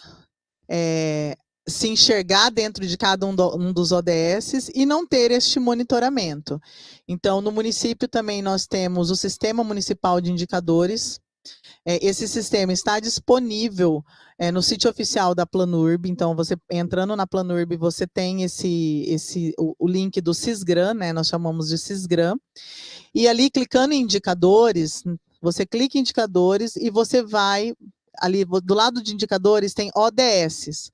se enxergar dentro de cada um dos ODS e não ter este monitoramento. Então, no município também nós temos o Sistema Municipal de Indicadores. Esse sistema está disponível no sítio oficial da Planurb. Então, você entrando na Planurb, você tem o link do Sisgram, né? Nós chamamos de Sisgram. E ali, clicando em indicadores, você clica em indicadores e você vai, ali do lado de indicadores tem ODS.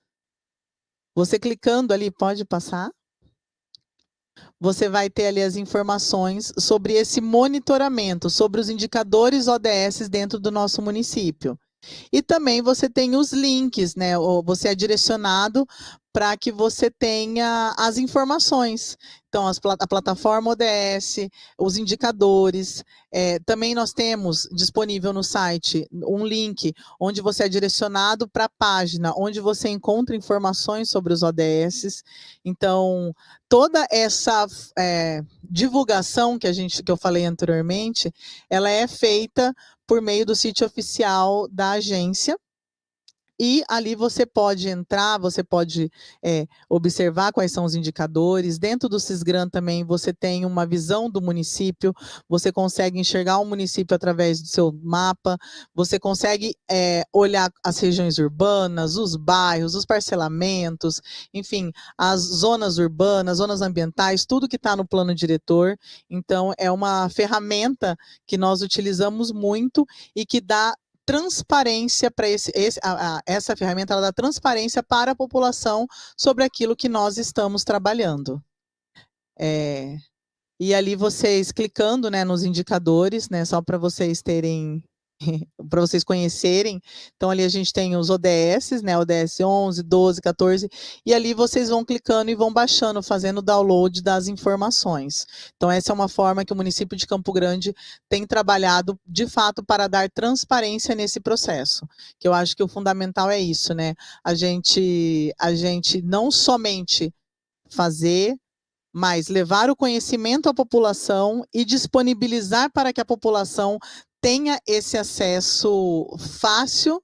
Você clicando ali, pode passar? Você vai ter ali as informações sobre esse monitoramento, sobre os indicadores ODS dentro do nosso município. E também você tem os links, né? Você é direcionado para que você tenha as informações. Então, a plataforma ODS, os indicadores. Também nós temos disponível no site um link onde você é direcionado para a página onde você encontra informações sobre os ODS. Então, toda essa divulgação que eu falei anteriormente, ela é feita por meio do sítio oficial da agência. E ali você pode entrar, você pode observar quais são os indicadores. Dentro do Sisgram também você tem uma visão do município, você consegue enxergar o município através do seu mapa, você consegue olhar as regiões urbanas, os bairros, os parcelamentos, enfim, as zonas urbanas, zonas ambientais, tudo que está no plano diretor. Então, é uma ferramenta que nós utilizamos muito e que dá transparência para essa ferramenta, ela dá transparência para a população sobre aquilo que nós estamos trabalhando. E ali vocês clicando, né, nos indicadores, né, só para vocês terem, para vocês conhecerem. Então ali a gente tem os ODS, né, ODS 11, 12, 14, e ali vocês vão clicando e vão baixando, fazendo o download das informações. Então essa é uma forma que o município de Campo Grande tem trabalhado, de fato, para dar transparência nesse processo, que eu acho que o fundamental é isso, né, a gente não somente fazer, mas levar o conhecimento à população e disponibilizar para que a população tenha esse acesso fácil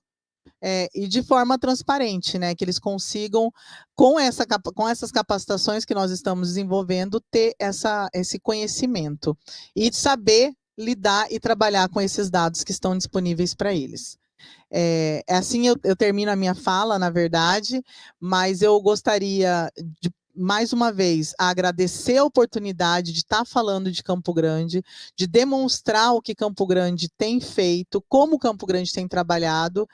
e de forma transparente, né? Que eles consigam, com essas capacitações que nós estamos desenvolvendo, ter esse conhecimento e saber lidar e trabalhar com esses dados que estão disponíveis para eles. Assim eu termino a minha fala, na verdade, mas eu gostaria de, mais uma vez, agradecer a oportunidade de estar falando de Campo Grande, de demonstrar o que Campo Grande tem feito, como Campo Grande tem trabalhado,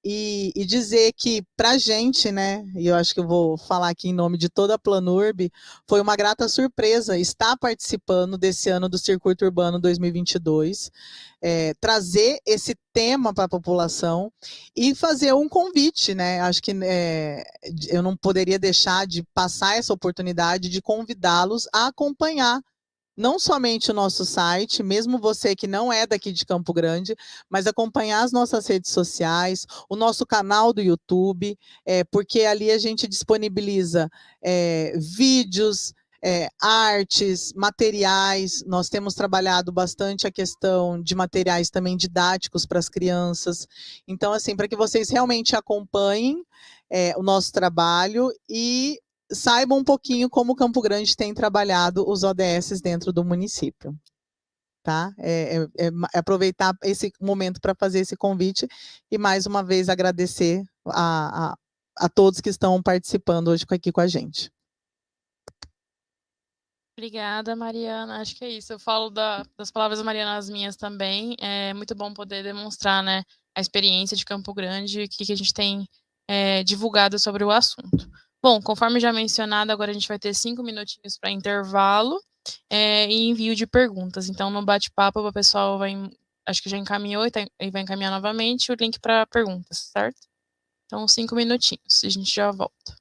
e dizer que, para a gente, né, e eu acho que eu vou falar aqui em nome de toda a Planurb, foi uma grata surpresa estar participando desse ano do Circuito Urbano 2022, trazer esse tema para a população e fazer um convite, né? Acho que eu não poderia deixar de passar essa oportunidade de convidá-los a acompanhar não somente o nosso site, mesmo você que não é daqui de Campo Grande, mas acompanhar as nossas redes sociais, o nosso canal do YouTube, porque ali a gente disponibiliza vídeos, artes, materiais. Nós temos trabalhado bastante a questão de materiais também didáticos para as crianças. Então, assim, para que vocês realmente acompanhem o nosso trabalho e saibam um pouquinho como Campo Grande tem trabalhado os ODS dentro do município. Tá? Aproveitar esse momento para fazer esse convite e mais uma vez agradecer a todos que estão participando hoje aqui com a gente. Obrigada, Mariana. Acho que é isso. Eu falo das palavras da Mariana as minhas também. É muito bom poder demonstrar, né, a experiência de Campo Grande e o que a gente tem divulgado sobre o assunto. Bom, conforme já mencionado, agora a gente vai ter 5 minutinhos para intervalo e envio de perguntas. Então, no bate-papo, o pessoal acho que já encaminhou e vai encaminhar novamente o link para perguntas, certo? Então, 5 minutinhos e a gente já volta.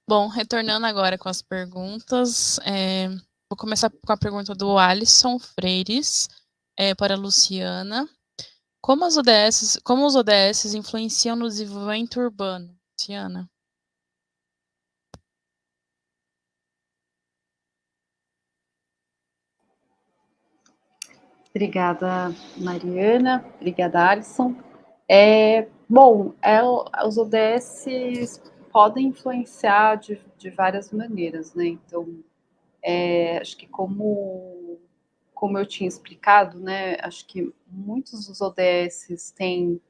Bom, retornando agora com as perguntas, vou começar com a pergunta do Alisson Freires, para a Luciana. Como os ODS influenciam no desenvolvimento urbano? Luciana. Obrigada, Mariana. Obrigada, Alisson. Bom, os ODS podem influenciar de várias maneiras, né? Então, acho que como eu tinha explicado, né? Acho que muitos dos ODS têm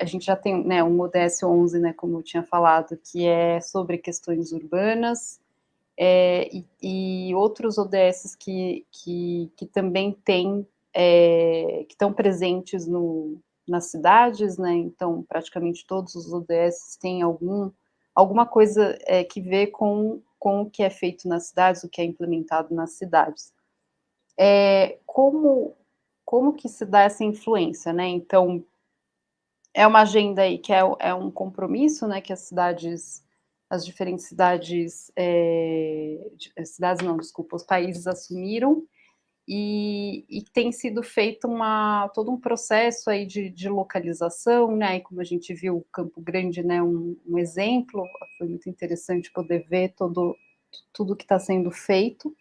a gente já tem, né, um ODS 11, né, como eu tinha falado, que é sobre questões urbanas, e outros ODS que também têm, que estão presentes nas cidades, né, então praticamente todos os ODS têm alguma coisa que vê com o que é feito nas cidades, o que é implementado nas cidades. Como que se dá essa influência, né? Então, é uma agenda aí que é um compromisso, né, que as diferentes cidades, cidades não, desculpa, os países assumiram, e tem sido feito todo um processo aí de localização, né, e como a gente viu Campo Grande, né, um exemplo, foi muito interessante poder ver tudo que está sendo feito.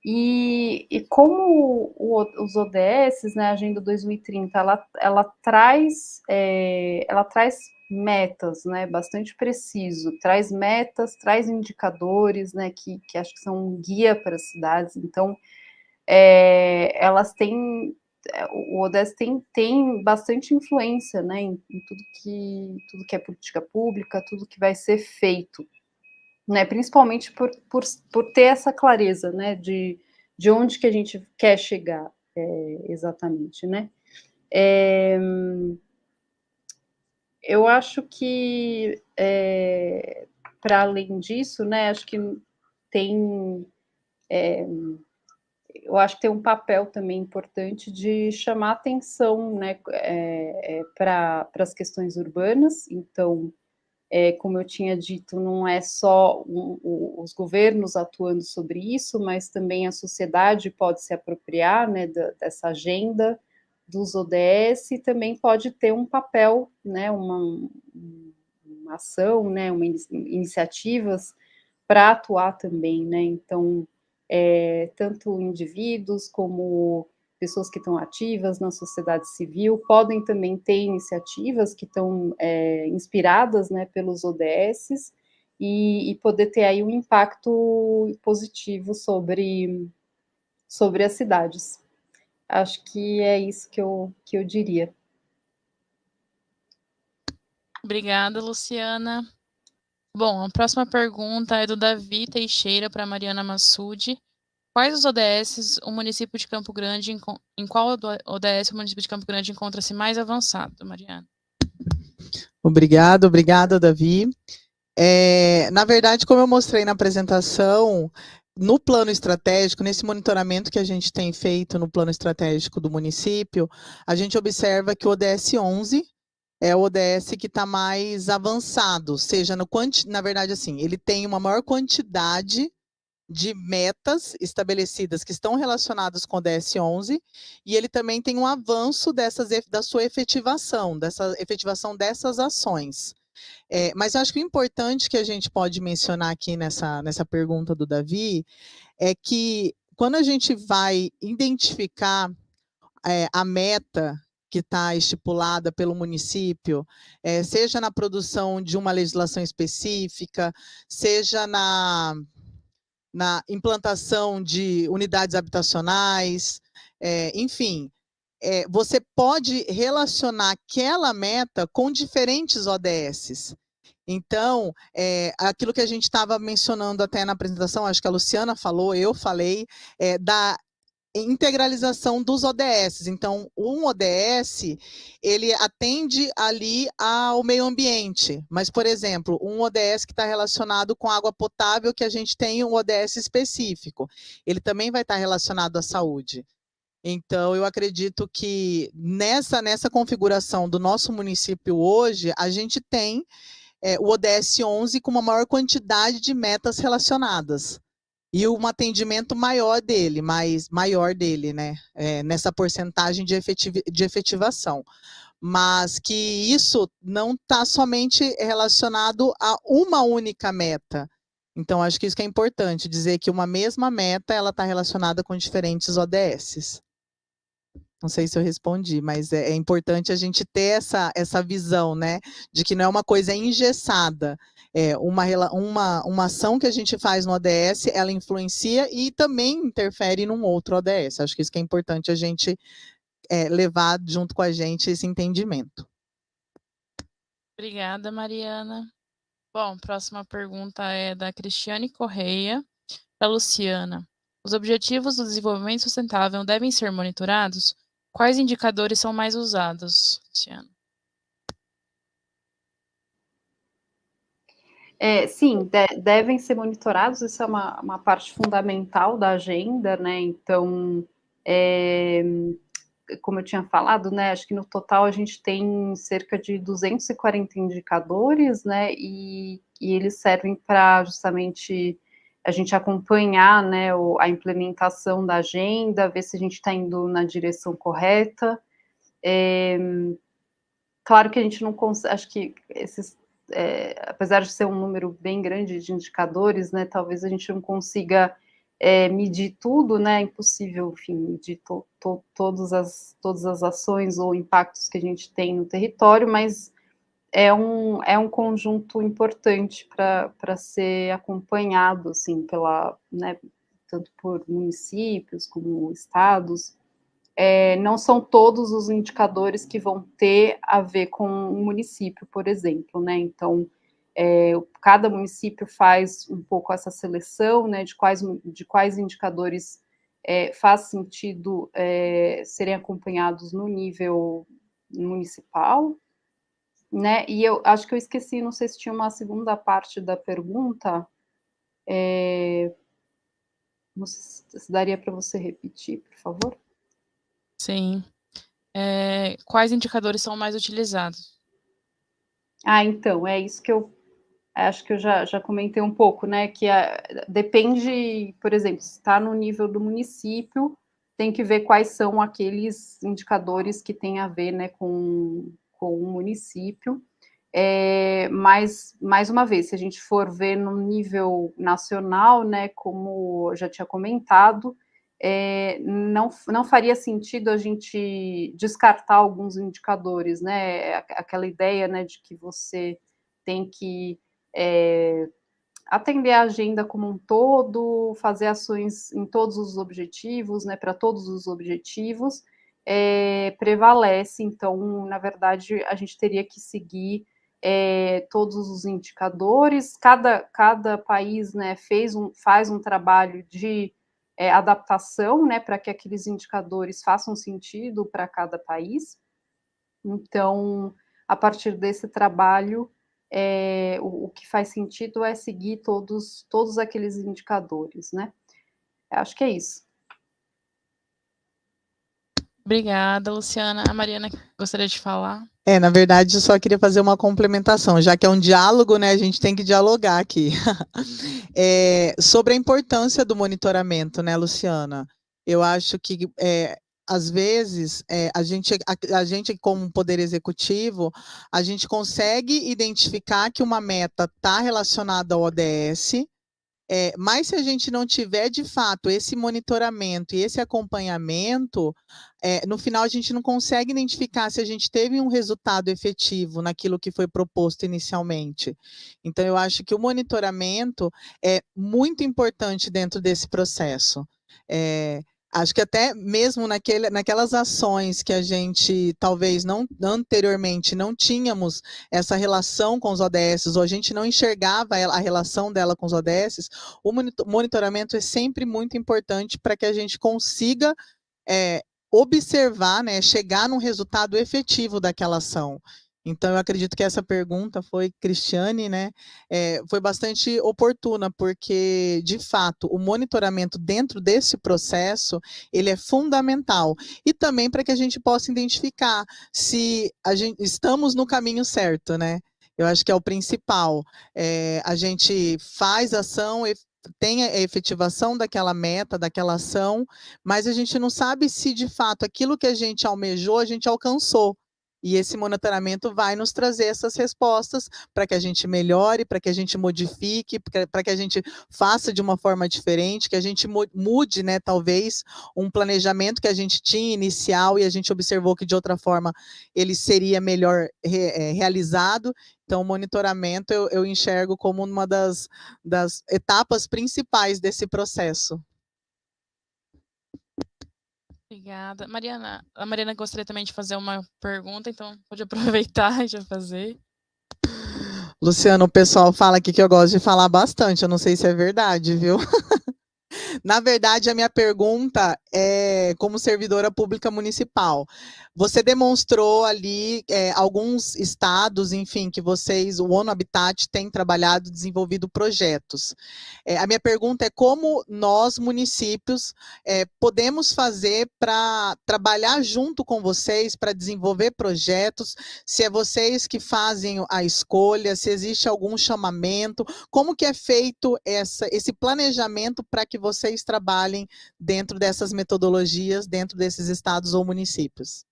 E como os ODS, né, a Agenda 2030, ela traz metas, né, bastante preciso, traz metas, traz indicadores, né, que acho que são um guia para as cidades. Então, elas têm, o ODS tem bastante influência, né, em tudo que é política pública, tudo que vai ser feito, né, principalmente por ter essa clareza, né, de onde que a gente quer chegar, exatamente, né. Eu acho que, para além disso, né, acho que tem, eu acho que tem um papel também importante de chamar atenção, né, para as questões urbanas. Então, como eu tinha dito, não é só os governos atuando sobre isso, mas também a sociedade pode se apropriar, né, dessa agenda dos ODS e também pode ter um papel, né, uma ação, né, iniciativas para atuar também, né? Então, tanto indivíduos como pessoas que estão ativas na sociedade civil podem também ter iniciativas que estão inspiradas, né, pelos ODS e poder ter aí um impacto positivo sobre as cidades. Acho que é isso que eu diria. Obrigada, Luciana. Bom, a próxima pergunta é do Davi Teixeira para Mariana Massoud. Quais os ODS o município de Campo Grande, em qual ODS o município de Campo Grande encontra-se mais avançado, Mariana? Obrigada, Davi. Na verdade, como eu mostrei na apresentação, no plano estratégico, nesse monitoramento que a gente tem feito no plano estratégico do município, a gente observa que o ODS 11 é o ODS que está mais avançado, seja na verdade, assim, ele tem uma maior quantidade de metas estabelecidas que estão relacionadas com o ODS 11, e ele também tem um avanço da sua efetivação dessas ações. Mas eu acho que o importante que a gente pode mencionar aqui nessa pergunta do Davi é que quando a gente vai identificar a meta que está estipulada pelo município, seja na produção de uma legislação específica, seja na implantação de unidades habitacionais, enfim, você pode relacionar aquela meta com diferentes ODS. Então, aquilo que a gente estava mencionando até na apresentação, acho que a Luciana falou, eu falei, da integralização dos ODS. Então, um ODS, ele atende ali ao meio ambiente, mas, por exemplo, um ODS que está relacionado com água potável, que a gente tem um ODS específico, ele também vai estar relacionado à saúde. Então, eu acredito que nessa configuração do nosso município hoje, a gente tem o ODS 11 com uma maior quantidade de metas relacionadas. E um atendimento maior dele, né? Nessa porcentagem de efetivação. Mas que isso não está somente relacionado a uma única meta. Então, acho que isso que é importante, dizer que uma mesma meta ela está relacionada com diferentes ODSs. Não sei se eu respondi, mas é importante a gente ter essa visão, né, de que não é uma coisa engessada. Uma ação que a gente faz no ODS, ela influencia e também interfere num outro ODS. Acho que isso que é importante a gente levar junto com a gente esse entendimento. Obrigada, Mariana. Bom, próxima pergunta é da Cristiane Correia, para Luciana. Os objetivos do desenvolvimento sustentável devem ser monitorados? Quais indicadores são mais usados, Luciana? Sim, devem ser monitorados, isso é uma parte fundamental da agenda, né? Então, como eu tinha falado, né, acho que no total a gente tem cerca de 240 indicadores, né, e eles servem para justamente a gente acompanhar, né, a implementação da agenda, ver se a gente está indo na direção correta. Claro que a gente não consegue, acho que esses, apesar de ser um número bem grande de indicadores, né, talvez a gente não consiga medir tudo, né, é impossível, enfim, medir todas as ações ou impactos que a gente tem no território, mas é um conjunto importante para ser acompanhado, assim, né, tanto por municípios como estados. Não são todos os indicadores que vão ter a ver com um município, por exemplo, né? Então, cada município faz um pouco essa seleção, né, de quais indicadores faz sentido serem acompanhados no nível municipal, né? E eu acho que eu esqueci, não sei se tinha uma segunda parte da pergunta. Não sei se daria para você repetir, por favor? Sim. Quais indicadores são mais utilizados? Então, é isso que eu acho que eu já comentei um pouco, né, que depende, por exemplo, se está no nível do município, tem que ver quais são aqueles indicadores que têm a ver, né, com o município. Mas, mais uma vez, se a gente for ver no nível nacional, né, como eu já tinha comentado, não faria sentido a gente descartar alguns indicadores, né, aquela ideia, né, de que você tem que atender a agenda como um todo, fazer ações em todos os objetivos, né, para todos os objetivos, prevalece. Então, na verdade, a gente teria que seguir todos os indicadores. Cada país, né, faz um trabalho de adaptação, né, para que aqueles indicadores façam sentido para cada país. Então, a partir desse trabalho, o que faz sentido é seguir todos aqueles indicadores, né? Acho que é isso. Obrigada, Luciana. A Mariana gostaria de falar? Na verdade, eu só queria fazer uma complementação, já que é um diálogo, né, a gente tem que dialogar aqui. Sobre a importância do monitoramento, né, Luciana? Eu acho que, às vezes, a gente, como Poder Executivo, a gente consegue identificar que uma meta está relacionada ao ODS, mas se a gente não tiver, de fato, esse monitoramento e esse acompanhamento, no final a gente não consegue identificar se a gente teve um resultado efetivo naquilo que foi proposto inicialmente. Então, eu acho que o monitoramento é muito importante dentro desse processo. Acho que até mesmo naquelas ações que a gente talvez anteriormente não tínhamos essa relação com os ODS, ou a gente não enxergava a relação dela com os ODS, o monitoramento é sempre muito importante para que a gente consiga observar, né, chegar num resultado efetivo daquela ação. Então, eu acredito que essa pergunta foi, Cristiane, né, foi bastante oportuna, porque, de fato, o monitoramento dentro desse processo, ele é fundamental. E também para que a gente possa identificar se estamos no caminho certo, né? Eu acho que é o principal. A gente faz ação, tem a efetivação daquela meta, daquela ação, mas a gente não sabe se de fato aquilo que a gente almejou, a gente alcançou. E esse monitoramento vai nos trazer essas respostas para que a gente melhore, para que a gente modifique, para que a gente faça de uma forma diferente, que a gente mude, né, talvez, um planejamento que a gente tinha inicial e a gente observou que de outra forma ele seria melhor realizado. Então, o monitoramento eu enxergo como uma das etapas principais desse processo. Obrigada. Mariana, a Mariana gostaria também de fazer uma pergunta, então pode aproveitar e já fazer. Luciano, o pessoal fala aqui que eu gosto de falar bastante, eu não sei se é verdade, viu? Na verdade, a minha pergunta é como servidora pública municipal. Você demonstrou ali alguns estados, enfim, que vocês, o ONU Habitat, tem trabalhado, desenvolvido projetos. A minha pergunta é como nós, municípios, podemos fazer para trabalhar junto com vocês, para desenvolver projetos, se é vocês que fazem a escolha, se existe algum chamamento, como que é feito esse planejamento para que vocês trabalhem dentro dessas metodologias, dentro desses estados ou municípios?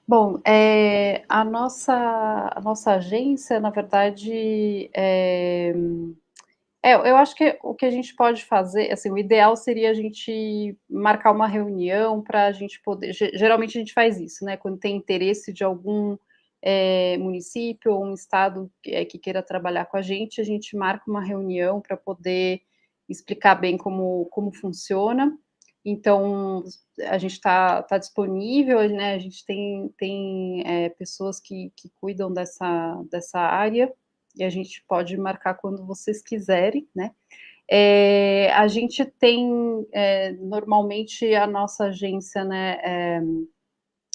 Bom, a nossa agência, na verdade, eu acho que o que a gente pode fazer, assim, o ideal seria a gente marcar uma reunião para a gente poder. Geralmente a gente faz isso, né? Quando tem interesse de algum município ou um estado que queira trabalhar com a gente marca uma reunião para poder explicar bem como funciona. Então, a gente está disponível, né? A gente tem pessoas que cuidam dessa área e a gente pode marcar quando vocês quiserem, né? A gente tem, normalmente, a nossa agência, né?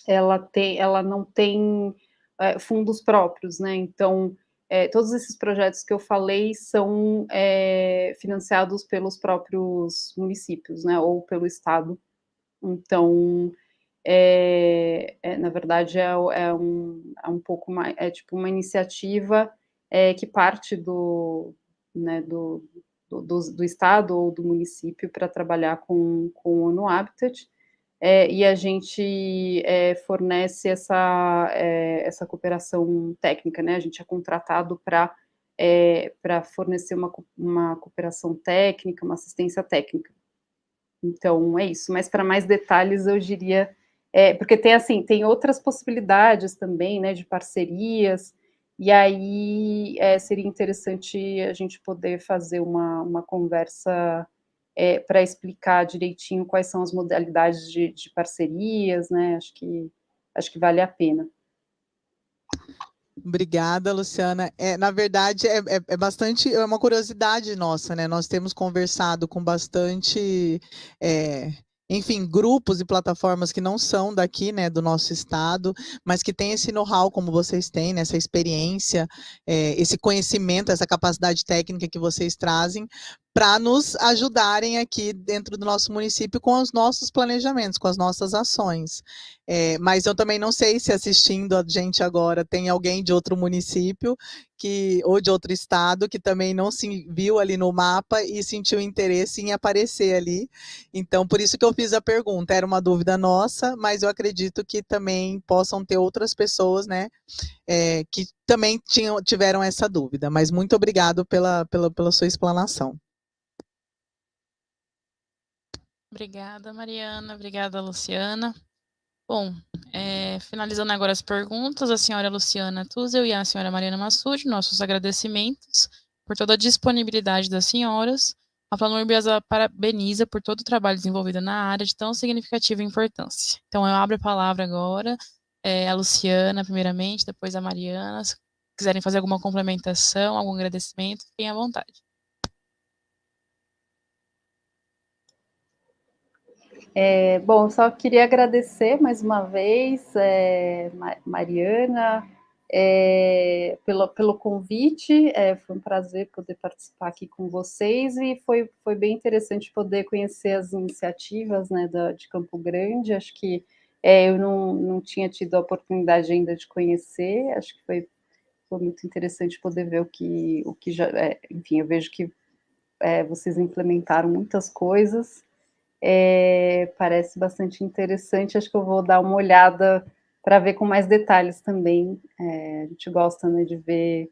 Ela não tem fundos próprios, né? Então, todos esses projetos que eu falei são financiados pelos próprios municípios, né? Ou pelo Estado. Então, na verdade, é um pouco mais, tipo uma iniciativa que parte né, do Estado ou do município para trabalhar com o ONU Habitat, e a gente fornece essa cooperação técnica, né? A gente é contratado para fornecer uma cooperação técnica, uma assistência técnica. Então, é isso. Mas para mais detalhes, eu diria... porque tem outras possibilidades também, né, de parcerias, e aí seria interessante a gente poder fazer uma conversa para explicar direitinho quais são as modalidades de parcerias, né, acho que vale a pena. Obrigada, Luciana. Na verdade, bastante, é uma curiosidade nossa, né? Nós temos conversado com bastante, enfim, grupos e plataformas que não são daqui, né, do nosso estado, mas que têm esse know-how como vocês têm, né, essa experiência, esse conhecimento, essa capacidade técnica que vocês trazem, para nos ajudarem aqui dentro do nosso município com os nossos planejamentos, com as nossas ações. Mas eu também não sei se assistindo a gente agora tem alguém de outro município ou de outro estado que também não se viu ali no mapa e sentiu interesse em aparecer ali. Então, por isso que eu fiz a pergunta. Era uma dúvida nossa, mas eu acredito que também possam ter outras pessoas, né, que também tiveram essa dúvida. Mas muito obrigado pela sua explanação. Obrigada, Mariana. Obrigada, Luciana. Bom, finalizando agora as perguntas, a senhora Luciana Tuzel e a senhora Mariana Massucci, nossos agradecimentos por toda a disponibilidade das senhoras. A Planurb as parabeniza por todo o trabalho desenvolvido na área de tão significativa importância. Então, eu abro a palavra agora, a Luciana, primeiramente, depois a Mariana. Se quiserem fazer alguma complementação, algum agradecimento, fiquem à vontade. Bom, só queria agradecer mais uma vez, Mariana, pelo convite, foi um prazer poder participar aqui com vocês e foi bem interessante poder conhecer as iniciativas, né, de Campo Grande. Acho que eu não tinha tido a oportunidade ainda de conhecer, acho que foi muito interessante poder ver o que já, enfim, eu vejo que vocês implementaram muitas coisas, parece bastante interessante, acho que eu vou dar uma olhada para ver com mais detalhes também, a gente gosta, né, de ver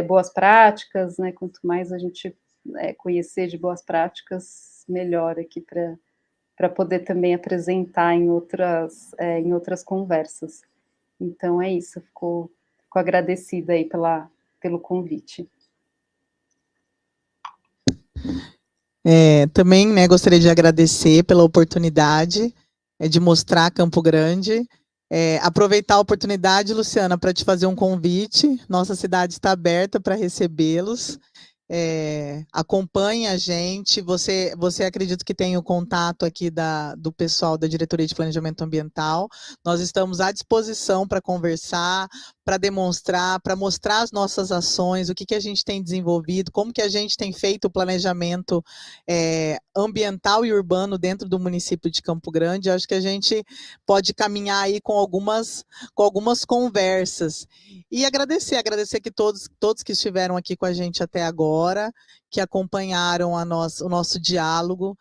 boas práticas, né, quanto mais a gente conhecer de boas práticas, melhor aqui para poder também apresentar em outras conversas. Então é isso, fico agradecida aí pelo convite. Também, né, gostaria de agradecer pela oportunidade de mostrar Campo Grande. Aproveitar a oportunidade, Luciana, para te fazer um convite. Nossa cidade está aberta para recebê-los. Acompanhe a gente. Você acredito que tem o contato aqui do pessoal da Diretoria de Planejamento Ambiental. Nós estamos à disposição para conversar, para demonstrar, para mostrar as nossas ações, o que a gente tem desenvolvido, como que a gente tem feito o planejamento ambiental e urbano dentro do município de Campo Grande. Eu acho que a gente pode caminhar aí com algumas conversas. E agradecer que todos que estiveram aqui com a gente até agora, que acompanharam o nosso diálogo,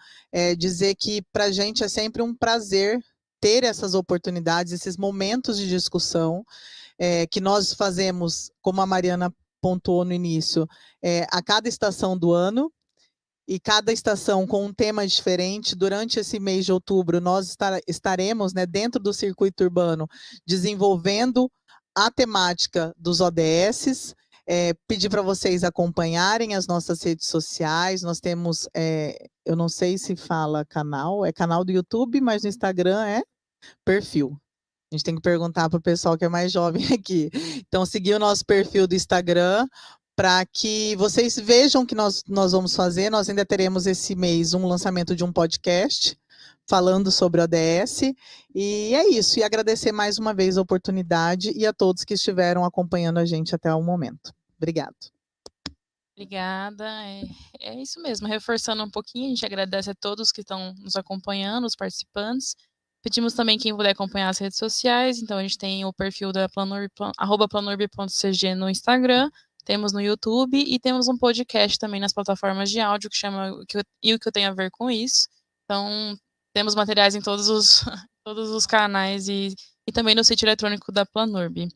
dizer que para a gente é sempre um prazer ter essas oportunidades, esses momentos de discussão, que nós fazemos, como a Mariana pontuou no início, a cada estação do ano, e cada estação com um tema diferente. Durante esse mês de outubro, nós estaremos, né, dentro do circuito urbano, desenvolvendo a temática dos ODS, pedir para vocês acompanharem as nossas redes sociais. Nós temos, eu não sei se fala canal, é canal do YouTube, mas no Instagram é perfil. A gente tem que perguntar para o pessoal que é mais jovem aqui. Então, seguir o nosso perfil do Instagram, para que vocês vejam o que nós vamos fazer. Nós ainda teremos esse mês um lançamento de um podcast falando sobre o ODS, e é isso. E agradecer mais uma vez a oportunidade e a todos que estiveram acompanhando a gente até o momento. Obrigado. Obrigada, é isso mesmo, reforçando um pouquinho, a gente agradece a todos que estão nos acompanhando, os participantes. Pedimos também quem puder acompanhar as redes sociais, então a gente tem o perfil da Planurb, @planurb.cg no Instagram, temos no YouTube e temos um podcast também nas plataformas de áudio que chama E o que eu tenho a ver com isso. Então, temos materiais em todos os canais e também no sítio eletrônico da Planurb.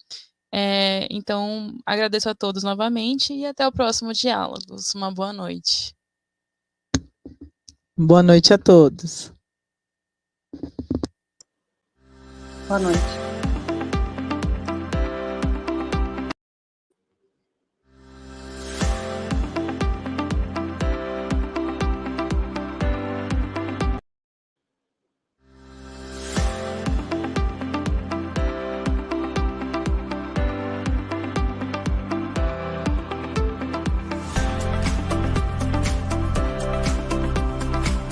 Então, agradeço a todos novamente e até o próximo Diálogos. Uma boa noite. Boa noite a todos. Boa noite.